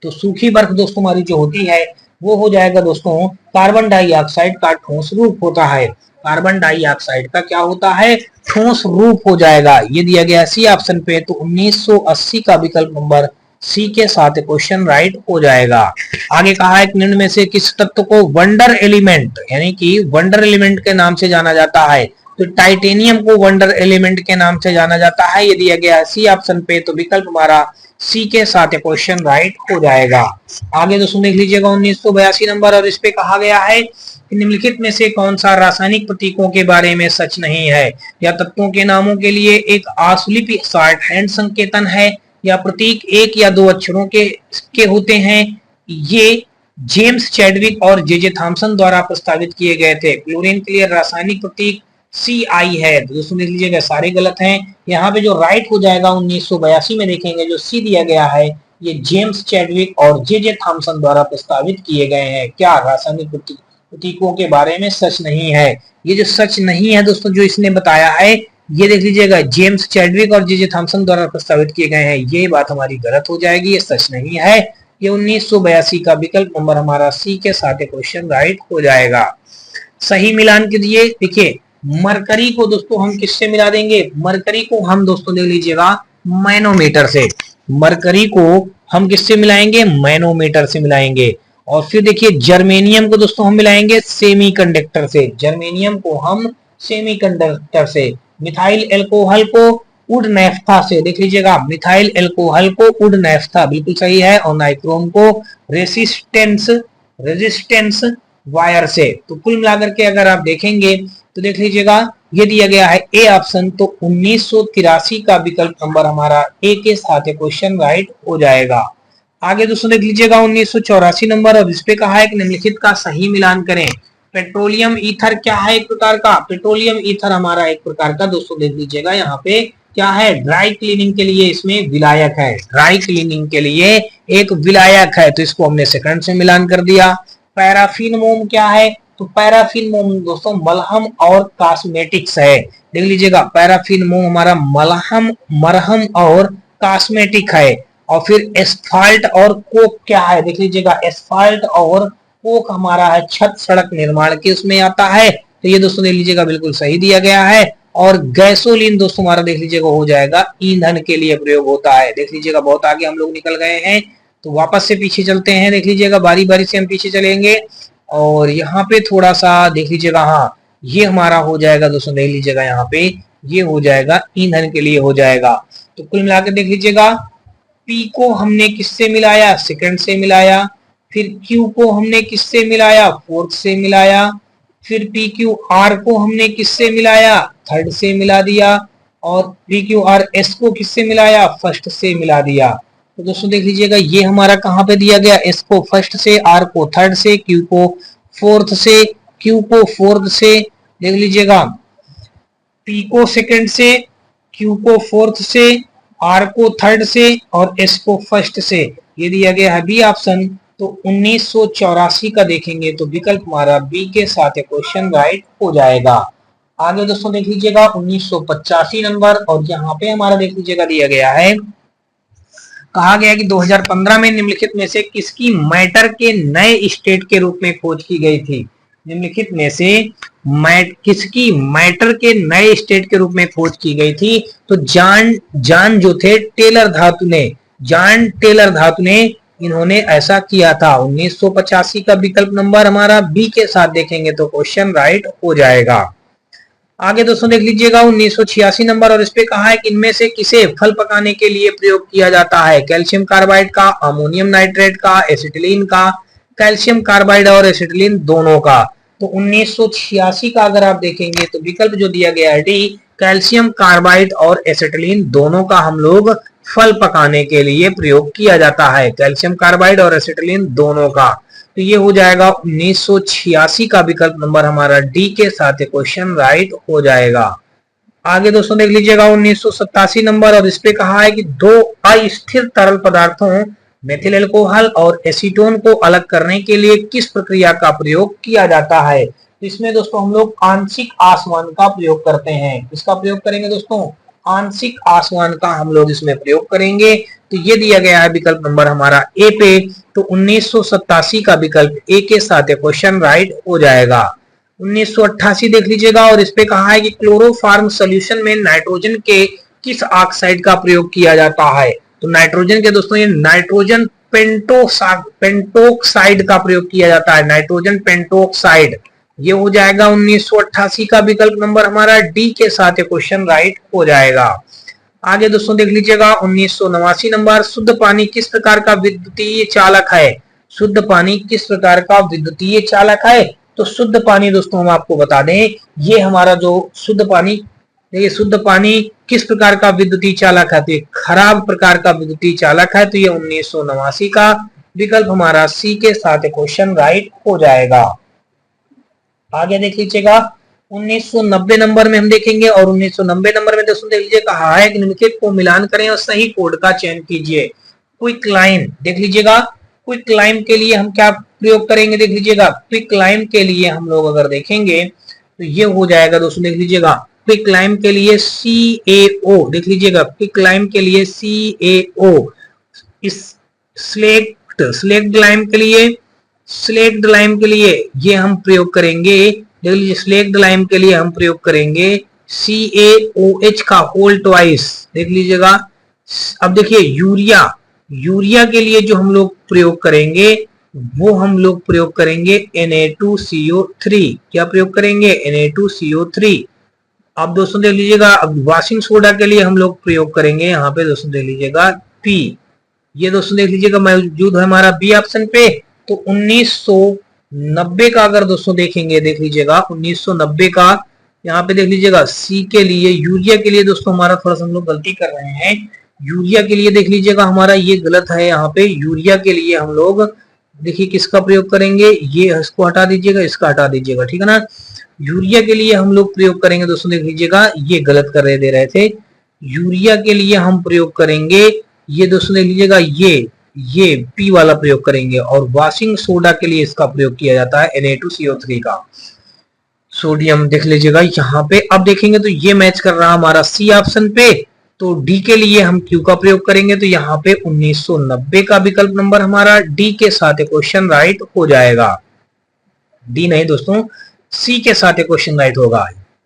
तो सूखी बर्फ दोस्तों हमारी जो होती है वो हो जाएगा दोस्तों कार्बन डाइऑक्साइड का ठोस रूप होता है। कार्बन डाइऑक्साइड का क्या होता है? ठोस रूप हो जाएगा। ये दिया गया सी ऑप्शन पे, तो 1980 का विकल्प नंबर सी के साथ क्वेश्चन राइट हो जाएगा। आगे कहा है निम्न में से किस तत्व को वंडर एलिमेंट यानी कि वंडर एलिमेंट के नाम से जाना जाता है? तो टाइटेनियम को वंडर एलिमेंट के नाम से जाना जाता है। ये दिया गया है सी ऑप्शन पे, तो विकल्प हमारा सी के साथ क्वेश्चन राइट हो जाएगा। आगे दोस्तों देख लीजिएगा 1982 नंबर, और इस पे कहा गया है निम्नलिखित में से कौन सा रासायनिक प्रतीकों के बारे में सच नहीं है? या तत्वों के नामों के लिए एक आशुलिपि शॉर्ट हैंड संकेतन है, या प्रतीक एक या दो अक्षरों के होते हैं। ये जेम्स चैडविक और जे थॉमसन द्वारा प्रस्तावित किए गए थे। क्लोरीन के लिए रासायनिक प्रतीक CI है। तो दोस्तों देख लीजिएगा सारे गलत हैं। यहाँ पे जो राइट हो जाएगा 1982 में देखेंगे जो सी दिया गया है ये जेम्स चैडविक और जे थॉमसन द्वारा प्रस्तावित किए गए हैं। क्या रासायनिक प्रतीकों के बारे में सच नहीं है? ये जो सच नहीं है दोस्तों जो इसने बताया है ये देख लीजिएगा जेम्स चैडविक और जे थॉमसन द्वारा प्रस्तावित किए गए हैं, ये बात हमारी गलत हो जाएगी, ये सच नहीं है। ये 1982 का विकल्प नंबर हमारा सी के साथ क्वेश्चन राइट हो जाएगा। सही मिलान के लिए देखिए मरकरी को दोस्तों हम किससे मिला देंगे? मरकरी को हम दोस्तों देख लीजिएगा मैनोमीटर से। मरकरी को हम किससे मिलाएंगे? मैनोमीटर से मिलाएंगे। और फिर देखिए जर्मेनियम को दोस्तों हम मिलाएंगे सेमीकंडक्टर से। जर्मेनियम को हम सेमीकंडक्टर से। मिथाइल एल्कोहल को वुड नैफ्था से। देख लीजिएगा मिथाइल एल्कोहल को वुड नैफ्था बिल्कुल सही है। और नाइक्रोम को रेजिस्टेंस वायर से। तो कुल मिलाकर के अगर आप देखेंगे तो देख लीजिएगा ये दिया गया है ए ऑप्शन, तो 1983 का विकल्प नंबर हमारा ए के साथ क्वेश्चन राइट हो जाएगा। आगे दोस्तों देख लीजिएगा 1984 नंबर, और इस पे कहा है कि निम्नलिखित का सही मिलान करें। पेट्रोलियम ईथर क्या है एक प्रकार का? पेट्रोलियम ईथर हमारा एक प्रकार का दोस्तों देख लीजिएगा यहाँ पे क्या है? ड्राई क्लीनिंग के लिए इसमें विलायक है। ड्राई क्लीनिंग के लिए एक विलायक है, तो इसको हमने सेकंड से मिलान कर दिया। पैराफिन मोम क्या है? तो पैराफिन मोम दोस्तों मलहम और कॉस्मेटिक्स है। देख लीजिएगा पैराफिन मोम हमारा मरहम और कॉस्मेटिक है। और फिर एस्फाल्ट और कोक क्या है? देख लीजिएगा एस्फाल्ट और कोक हमारा है छत सड़क निर्माण के उसमें आता है। तो ये दोस्तों देख लीजिएगा बिल्कुल सही दिया गया है। और गैसोलीन दोस्तों हमारा देख लीजिएगा हो जाएगा ईंधन के लिए प्रयोग होता है। देख लीजिएगा बहुत आगे हम लोग निकल गए हैं, तो वापस से पीछे चलते हैं। देख लीजिएगा बारी बारी से हम पीछे चलेंगे, और यहाँ पे थोड़ा सा देख लीजिएगा, हाँ ये हमारा हो जाएगा दोस्तों देख लीजिएगा यहाँ पे ये हो जाएगा ईंधन के लिए हो जाएगा। तो कुल मिलाकर देख लीजिएगा पी को हमने किससे मिलाया? सेकंड से मिलाया। फिर क्यू को हमने किससे मिलाया? फोर्थ से मिलाया। फिर पी क्यू आर को हमने किससे मिलाया? थर्ड से मिला दिया। और पी क्यू आर एस को किससे मिलाया? फर्स्ट से मिला दिया। तो दोस्तों देख लीजिएगा ये हमारा कहाँ पे दिया गया? एस को फर्स्ट से, आर को थर्ड से, क्यू को फोर्थ से, क्यू को फोर्थ से, देख लीजिएगा पी को सेकंड से, क्यू को फोर्थ से, आर को थर्ड से और एस को फर्स्ट से। ये दिया गया है बी ऑप्शन। तो 1984 का देखेंगे तो विकल्प हमारा बी के साथ क्वेश्चन राइट हो जाएगा। आगे दोस्तों देख लीजिएगा 1985 नंबर, और यहाँ पे हमारा देख लीजिएगा दिया गया है, कहा गया कि 2015 में निम्नलिखित में से किसकी मैटर के नए स्टेट के रूप में खोज की गई थी? निम्नलिखित में से किसकी मैटर के नए स्टेट के रूप में खोज की गई थी? तो जॉन जो थे टेलर धातु ने इन्होंने ऐसा किया था। 1985 का विकल्प नंबर हमारा बी के साथ देखेंगे तो क्वेश्चन राइट हो जाएगा। आगे दोस्तों देख लीजिएगा 1986 नंबर, और इस पे कहा है कि इनमें से किसे फल पकाने के लिए प्रयोग किया जाता है? कैल्शियम कार्बाइड का, अमोनियम नाइट्रेट का, एसिटिलीन का, कैल्शियम कार्बाइड और एसिटिलीन दोनों का। तो 1986 का अगर आप देखेंगे तो विकल्प जो दिया गया है डी, कैल्शियम कार्बाइड और एसिटिलीन दोनों का हम लोग फल पकाने के लिए प्रयोग किया जाता है। कैल्शियम कार्बाइड और एसिटिलीन दोनों का। तो ये हो जाएगा 1986 का विकल्प नंबर हमारा डी के साथ क्वेश्चन राइट हो जाएगा। आगे दोस्तों देख लीजिएगा 1987 नंबर, और इस पे कहा है कि दो अस्थिर तरल पदार्थों मेथिल अल्कोहल और एसीटोन को अलग करने के लिए किस प्रक्रिया का प्रयोग किया जाता है? इसमें दोस्तों हम लोग आंशिक आसवन का प्रयोग करते हैं। किसका प्रयोग करेंगे दोस्तों? आंशिक आसवन का हम लोग इसमें प्रयोग करेंगे। तो ये दिया गया है विकल्प नंबर हमारा ए पे। तो 1987 का विकल्प ए के साथ क्वेश्चन राइट हो जाएगा। 1988 देख लीजिएगा, और इस पे कहा है कि क्लोरोफार्म सोल्यूशन में नाइट्रोजन के किस ऑक्साइड का प्रयोग किया जाता है। तो नाइट्रोजन के दोस्तों ये नाइट्रोजन पेंटोक्साइड का प्रयोग किया जाता है, नाइट्रोजन पेंटोक्साइड। ये हो जाएगा 1988 का विकल्प नंबर हमारा डी के साथ क्वेश्चन राइट हो जाएगा। आगे दोस्तों देख लीजिएगा 1989 नंबर, शुद्ध पानी किस प्रकार का विद्युतीय चालक है। शुद्ध पानी किस प्रकार का विद्युतीय चालक है। तो शुद्ध पानी दोस्तों हम आपको बता दें, ये हमारा जो शुद्ध पानी, देखिए शुद्ध पानी किस प्रकार का विद्युतीय चालक है। तो ये खराब प्रकार का विद्युतीय चालक है। तो ये 1989 का विकल्प हमारा सी के साथ क्वेश्चन राइट हो जाएगा। आगे देख लीजिएगा 1990 नंबर में हम देखेंगे, और 1990 नंबर में दोस्तों देख लीजिए कहा है कि निम्नलिखित को मिलान करें और सही कोड का चयन कीजिए। क्विक लाइन देख लीजिएगा, क्विक लाइन के लिए हम क्या प्रयोग करेंगे देख लीजिएगा। क्विक लाइन के लिए हम लोग अगर देखेंगे तो ये हो जाएगा दोस्तों देख लीजिएगा, क्विक लाइन के लिए CaO देख लीजिएगा, क्विक लाइन के लिए CaO। इस स्लेक्ट लाइन के लिए ये हम प्रयोग करेंगे, देख लीजिए स्लेक्ट लाइन के लिए हम प्रयोग करेंगे CaOH का होल ट्वाइस देख लीजिएगा। अब देखिए यूरिया के लिए जो हम लोग प्रयोग करेंगे वो हम लोग प्रयोग करेंगे Na2CO3। क्या प्रयोग करेंगे Na2CO3। अब दोस्तों देख लीजिएगा, अब वॉशिंग सोडा के लिए हम लोग प्रयोग करेंगे यहाँ पे दोस्तों देख लीजिएगा P। ये दोस्तों देख लीजिएगा मौजूद है हमारा बी ऑप्शन पे। तो 1990 का अगर दोस्तों देखेंगे देख लीजिएगा 1990 का यहाँ पे देख लीजिएगा सी के लिए, यूरिया के लिए दोस्तों हमारा थोड़ा सा हम लोग गलती कर रहे हैं। यूरिया के लिए देख लीजिएगा हमारा ये गलत है, यहाँ पे यूरिया के लिए हम लोग देखिए किसका प्रयोग करेंगे, ये इसको हटा दीजिएगा, इसका हटा दीजिएगा, ठीक है ना। यूरिया के लिए हम लोग प्रयोग करेंगे दोस्तों देख लीजिएगा, ये गलत कर दे रहे थे। यूरिया के लिए हम प्रयोग करेंगे ये दोस्तों देख लीजिएगा ये पी वाला प्रयोग करेंगे, और वॉशिंग सोडा के लिए इसका प्रयोग किया जाता है Na2CO3 का। सोडियम देख लीजिएगा यहाँ पे, अब देखेंगे तो ये मैच कर रहा हमारा सी ऑप्शन पे। तो डी के लिए हम क्यू का प्रयोग करेंगे, तो यहाँ पे 1990 का विकल्प नंबर हमारा डी के साथ क्वेश्चन राइट हो जाएगा। डी नहीं दोस्तों, सी के साथ क्वेश्चन राइट होगा।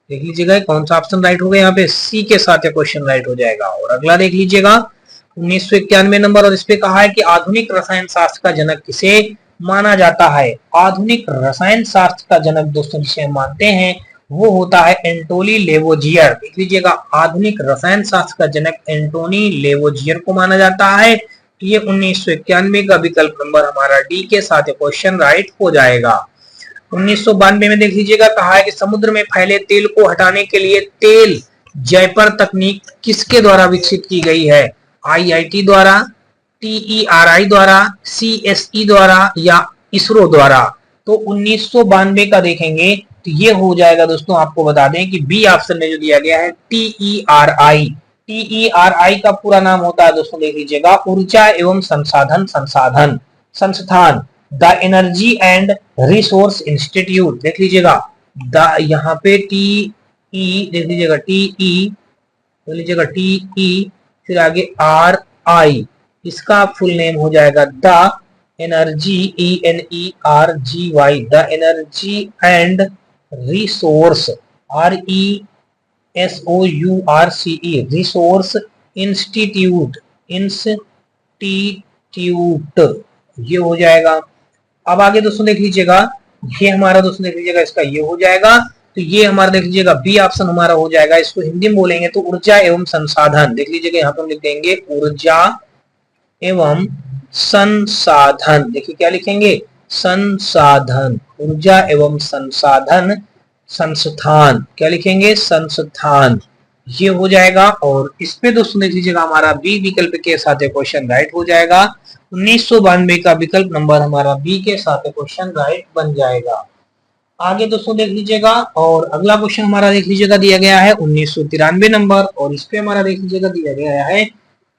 देख लीजिएगा कौन सा ऑप्शन राइट होगा, यहाँ पे सी के साथ क्वेश्चन राइट हो जाएगा। और अगला देख लीजिएगा 1991 नंबर, और इस पे कहा है कि आधुनिक रसायन शास्त्र का जनक किसे माना जाता है। आधुनिक रसायन शास्त्र का जनक दोस्तों जिसे हम मानते हैं वो होता है एंटोनी लेवोजियर। देख लीजिएगा आधुनिक रसायन शास्त्र का जनक एंटोनी लेवोजियर को माना जाता है। तो ये 1991 का विकल्प नंबर हमारा डी के साथ क्वेश्चन राइट हो जाएगा। 1992 में देख लीजिएगा कहा है कि समुद्र में फैले तेल को हटाने के लिए तेल जयपर तकनीक किसके द्वारा विकसित की गई है। IIT द्वारा, TERI द्वारा, CSE द्वारा या इसरो द्वारा। तो 1992 का देखेंगे तो ये हो जाएगा दोस्तों, आपको बता दें कि बी ऑप्शन में जो दिया गया है TERI। TERI का पूरा नाम होता है दोस्तों देख लीजिएगा ऊर्जा एवं संसाधन संस्थान, the energy and resource institute. देख लीजिएगा द यहाँ पे TE देख लीजिएगा TE देख लीजिएगा TE, फिर आगे RI, इसका फुल नेम हो जाएगा the energy ENERGY, the energy and resource RESOURCE, resource institute ये हो जाएगा। अब आगे दोस्तों देख लीजिएगा ये हमारा दोस्तों देख लीजिएगा इसका ये हो जाएगा। तो ये हमारा देख लीजिएगा बी ऑप्शन हमारा हो जाएगा। इसको हिंदी में बोलेंगे तो ऊर्जा एवं संसाधन। देख लीजिएगा यहाँ पे हम लिख देंगे ऊर्जा एवं संसाधन। देखिए क्या लिखेंगे, संसाधन, ऊर्जा एवं संसाधन संस्थान। क्या लिखेंगे, संस्थान। ये हो जाएगा। और इस पे दोस्तों देख लीजिएगा हमारा बी विकल्प के साथ क्वेश्चन राइट हो जाएगा। 1992 का विकल्प नंबर हमारा बी के साथ क्वेश्चन राइट बन जाएगा। आगे दोस्तों देख लीजिएगा, और अगला क्वेश्चन हमारा देख लीजिएगा दिया गया है 1993 नंबर, और इस पे हमारा देख लीजिएगा दिया गया है,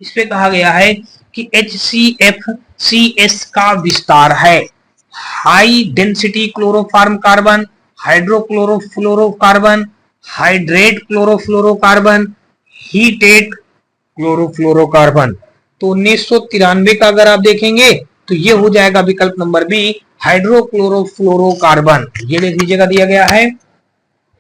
इस पे कहा गया है कि HCFCS का विस्तार है high density chloroform carbon, hydrochlorofluorocarbon, hydrate chlorofluorocarbon, heated chlorofluorocarbon. तो 1993 का अगर आप देखेंगे तो ये हो जाएगा विकल्प नंबर बी, हाइड्रोक्लोरोफ्लोरोकार्बन। ये देख लीजिएगा दिया गया है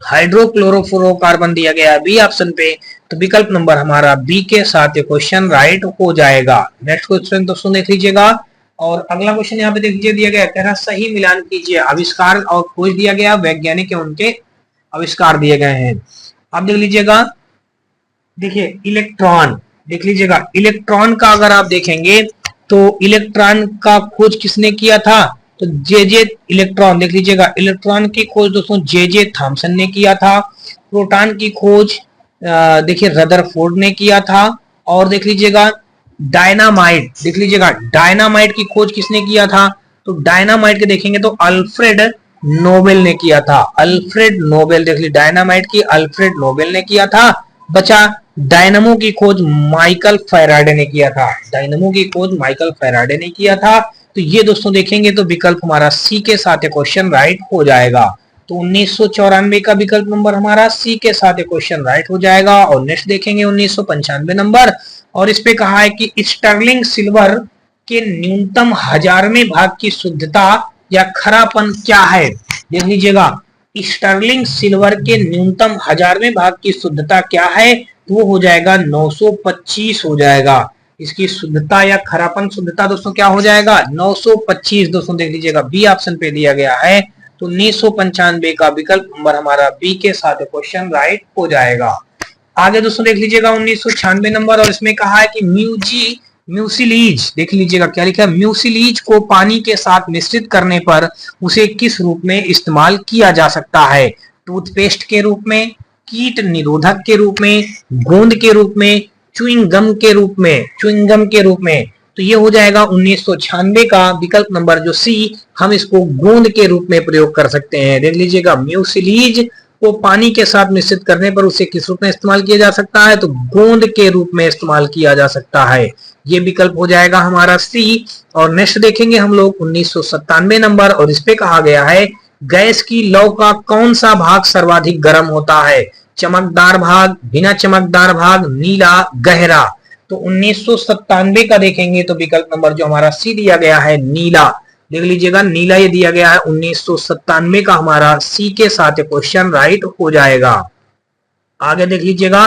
हाइड्रोक्लोरोफ्लोरोकार्बन दिया गया है बी ऑप्शन पे। तो विकल्प नंबर हमारा बी के साथ ये क्वेश्चन राइट हो जाएगा। नेक्स्ट क्वेश्चन दोस्तों देख लीजिएगा, और अगला क्वेश्चन यहाँ पे देख लीजिए दिया गया, कह रहा सही मिलान कीजिए, आविष्कार और खोज दिया गया, वैज्ञानिक उनके आविष्कार दिए गए हैं। आप देख लीजिएगा, देखिए इलेक्ट्रॉन देख लीजिएगा, इलेक्ट्रॉन का अगर आप देखेंगे तो इलेक्ट्रॉन का खोज किसने किया था, तो जे इलेक्ट्रॉन देख लीजिएगा, इलेक्ट्रॉन की खोज दोस्तों जे थॉमसन ने किया था। प्रोटॉन की खोज देखिए रदरफोर्ड ने किया था। और देख लीजिएगा डायनामाइट, देख लीजिएगा डायनामाइट की खोज किसने किया था, तो डायनामाइट के देखेंगे तो अल्फ्रेड नोबेल ने किया था। अल्फ्रेड नोबेल देख लीजिए, डायनामाइट की अल्फ्रेड नोबेल ने किया था। बचा डायनमो की खोज माइकल फैराडे ने किया था। डायनमो की खोज माइकल फैराडे ने किया था। तो ये दोस्तों देखेंगे तो विकल्प हमारा सी के साथ क्वेश्चन राइट हो जाएगा। तो 1994 का विकल्प नंबर हमारा सी के साथ क्वेश्चन राइट हो जाएगा। और नेक्स्ट देखेंगे 1995 नंबर, और इस पे कहा है कि स्टर्लिंग सिल्वर के न्यूनतम 1000वें भाग की शुद्धता या खरापन क्या है। देख लीजिएगा, स्टर्लिंग सिल्वर के न्यूनतम 1000वें भाग की शुद्धता क्या है, तो वो हो जाएगा 925 हो जाएगा। इसकी शुद्धता या खरापन शुद्धता दोस्तों क्या हो जाएगा, 925 दोस्तों देख लीजिएगा बी ऑप्शन पे दिया गया है। तो 1995 का विकल्प नंबर हमारा बी के साथ क्वेश्चन राइट हो जाएगा। आगे दोस्तों देख लीजिएगा 1996 नंबर, और इसमें कहा है कि म्यूसिलीज देख लीजिएगा क्या लिखा है, म्यूसिलीज को पानी के साथ मिश्रित करने पर उसे किस रूप में इस्तेमाल किया जा सकता है, टूथपेस्ट के रूप में, कीट निरोधक के रूप में, गोंद के रूप में, च्युइंगम के रूप में, च्युइंगम के रूप में। तो ये हो जाएगा 1996 का विकल्प नंबर जो सी, हम इसको गोंद के रूप में प्रयोग कर सकते हैं। देख लीजिएगा म्यूसिलीज को पानी के साथ मिश्रित करने पर उसे किस रूप में इस्तेमाल किया जा सकता है, तो गोंद के रूप में इस्तेमाल किया जा सकता है। ये विकल्प हो जाएगा हमारा सी। और नेक्स्ट देखेंगे हम लोग 1997 नंबर, और इस पे कहा गया है गैस की लौ का कौन सा भाग सर्वाधिक गर्म होता है, चमकदार भाग, बिना चमकदार भाग, नीला, गहरा। तो 1997 का देखेंगे तो विकल्प नंबर जो हमारा सी दिया गया है नीला। देख लीजिएगा नीला ये दिया गया है 1997 का हमारा सी के साथ क्वेश्चन राइट हो जाएगा। आगे देख लीजिएगा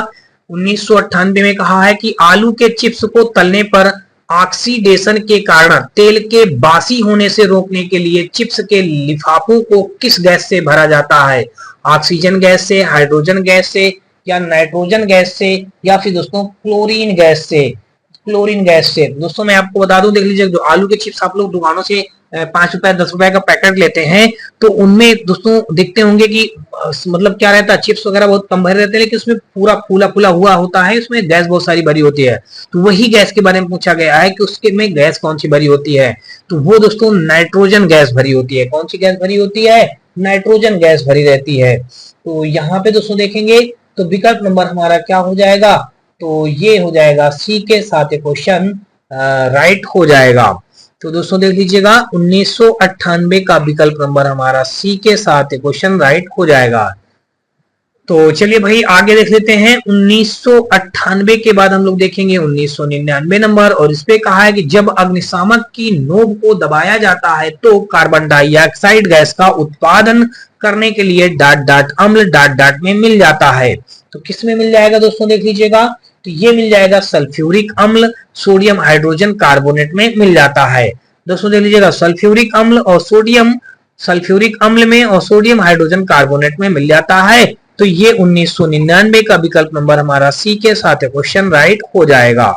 1998 में कहा है कि आलू के चिप्स को तलने पर ऑक्सीडेशन के कारण तेल के बासी होने से रोकने के लिए चिप्स के लिफाफों को किस गैस से भरा जाता है, ऑक्सीजन गैस से, हाइड्रोजन गैस से, या नाइट्रोजन गैस से, या फिर दोस्तों क्लोरीन गैस से। क्लोरीन गैस से दोस्तों मैं आपको बता दूं, देख लीजिए जो आलू के चिप्स आप लोग दुकानों से 5 रुपए 10 रुपए का पैकेट लेते हैं, तो उनमें दोस्तों देखते होंगे कि मतलब क्या रहता है, चिप्स वगैरह बहुत कम भरे रहते हैं, लेकिन उसमें पूरा फूला फूला हुआ होता है, उसमें गैस बहुत सारी भरी होती है। तो वही गैस के बारे में पूछा गया है कि उसके में गैस कौन सी भरी होती है, तो वो दोस्तों नाइट्रोजन गैस भरी होती है। कौन सी गैस भरी होती है, नाइट्रोजन गैस भरी रहती है। तो यहाँ पे दोस्तों देखेंगे तो विकल्प नंबर हमारा क्या हो जाएगा, तो ये हो जाएगा सी के साथ क्वेश्चन राइट हो जाएगा। तो दोस्तों देख लीजिएगा 1998 का विकल्प नंबर हमारा सी के साथ क्वेश्चन राइट हो जाएगा। तो चलिए भाई आगे देख लेते हैं 1998 के बाद हम लोग देखेंगे 1999 नंबर, और इस पे कहा है कि जब अग्निशामक की नोब को दबाया जाता है तो कार्बन डाइऑक्साइड गैस का उत्पादन करने के लिए डाट डाट अम्ल डाट डाट में मिल जाता है। तो किस में मिल जाएगा दोस्तों देख लीजिएगा, तो ये मिल जाएगा सल्फ्यूरिक अम्ल, सोडियम हाइड्रोजन कार्बोनेट में मिल जाता है। दोस्तों देख लीजिएगा सल्फ्यूरिक अम्ल और सोडियम, सल्फ्यूरिक अम्ल में और सोडियम हाइड्रोजन कार्बोनेट में मिल जाता है। तो ये 1999 का विकल्प नंबर हमारा सी के साथ क्वेश्चन राइट हो जाएगा।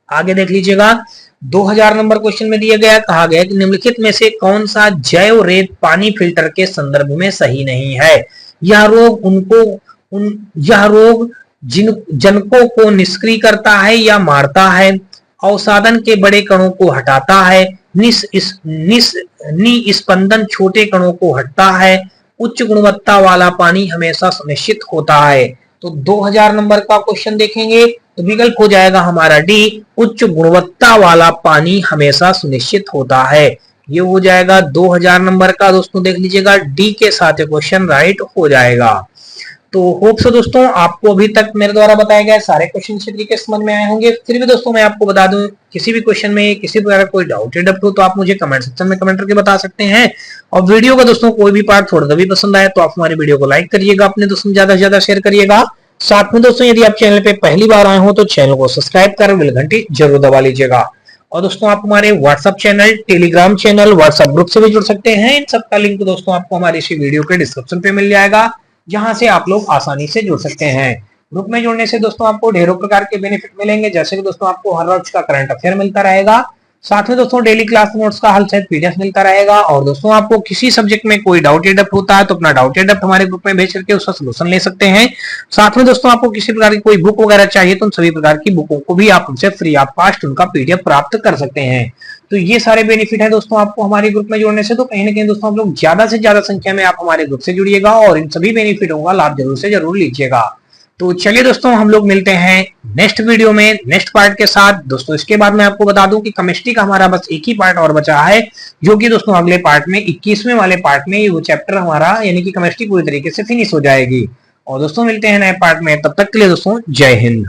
आगे देख लीजिएगा 2000 नंबर क्वेश्चन में दिया गया, कहा गया कि निम्नलिखित में से कौन सा जैव रेत पानी फिल्टर के संदर्भ में सही नहीं है। यह रोग जनकों को निष्क्रिय करता है या मारता है, अवसादन के बड़े कणों को हटाता है, निस्पंदन छोटे कणों को हटता है, उच्च गुणवत्ता वाला पानी हमेशा सुनिश्चित होता है। तो 2000 नंबर का क्वेश्चन देखेंगे तो विकल्प हो जाएगा हमारा डी, उच्च गुणवत्ता वाला पानी हमेशा सुनिश्चित होता है। ये हो जाएगा 2000 नंबर का दोस्तों देख लीजिएगा डी के साथ क्वेश्चन राइट हो जाएगा। तो होप सो दोस्तों आपको अभी तक मेरे द्वारा बताए गए सारे क्वेश्चन अच्छी तरीके से समझ में आए होंगे। फिर भी दोस्तों मैं आपको बता दूं, किसी भी क्वेश्चन में किसी प्रकार का कोई डाउट हो तो आप मुझे कमेंट सेक्शन में कमेंट करके बता सकते हैं। और वीडियो का दोस्तों कोई भी पार्ट थोड़ा सा भी पसंद आए तो आप हमारी वीडियो को लाइक करिएगा, अपने दोस्तों ज्यादा से ज्यादा शेयर करिएगा। साथ में दोस्तों यदि आप चैनल पे पहली बार आए हो तो चैनल को सब्सक्राइब कर बेल घंटी जरूर दबा लीजिएगा। और दोस्तों आप हमारे WhatsApp channel, Telegram channel, WhatsApp group से भी जुड़ सकते हैं। इन सब का लिंक दोस्तों आपको हमारे इसी वीडियो के डिस्क्रिप्शन पे मिल जाएगा, जहां से आप लोग आसानी से जुड़ सकते हैं। ग्रुप में जुड़ने से दोस्तों आपको ढेरों प्रकार के बेनिफिट मिलेंगे, जैसे कि दोस्तों आपको हर रोज का करंट अफेयर मिलता रहेगा, साथ में दोस्तों डेली क्लास नोट्स का हल सहित पीडीएफ मिलता रहेगा। और दोस्तों आपको किसी सब्जेक्ट में कोई डाउट होता है तो अपना डाउट हमारे ग्रुप में भेज करके उसका सोल्यूशन ले सकते हैं। साथ में दोस्तों आपको किसी प्रकार की कोई बुक वगैरह चाहिए तो उन सभी प्रकार की बुकों को भी आप हमसे फ्री ऑफ कॉस्ट उनका पीडीएफ प्राप्त कर सकते हैं। तो ये सारे बेनिफिट है दोस्तों आपको हमारे ग्रुप में जुड़ने से। तो कहीं ना कहीं दोस्तों आप लोग ज्यादा से ज्यादा संख्या में आप हमारे ग्रुप से जुड़िएगा और इन सभी बेनिफिटों का लाभ जरूर से जरूर लीजिएगा। तो चलिए दोस्तों हम लोग मिलते हैं नेक्स्ट वीडियो में नेक्स्ट पार्ट के साथ। दोस्तों इसके बाद मैं आपको बता दूं कि केमिस्ट्री का हमारा बस एक ही पार्ट और बचा है, जो कि दोस्तों अगले पार्ट में 21वें वाले पार्ट में वो चैप्टर हमारा यानी कि केमिस्ट्री पूरी तरीके से फिनिश हो जाएगी। और दोस्तों मिलते हैं नए पार्ट में, तब तक के लिए दोस्तों जय हिंद।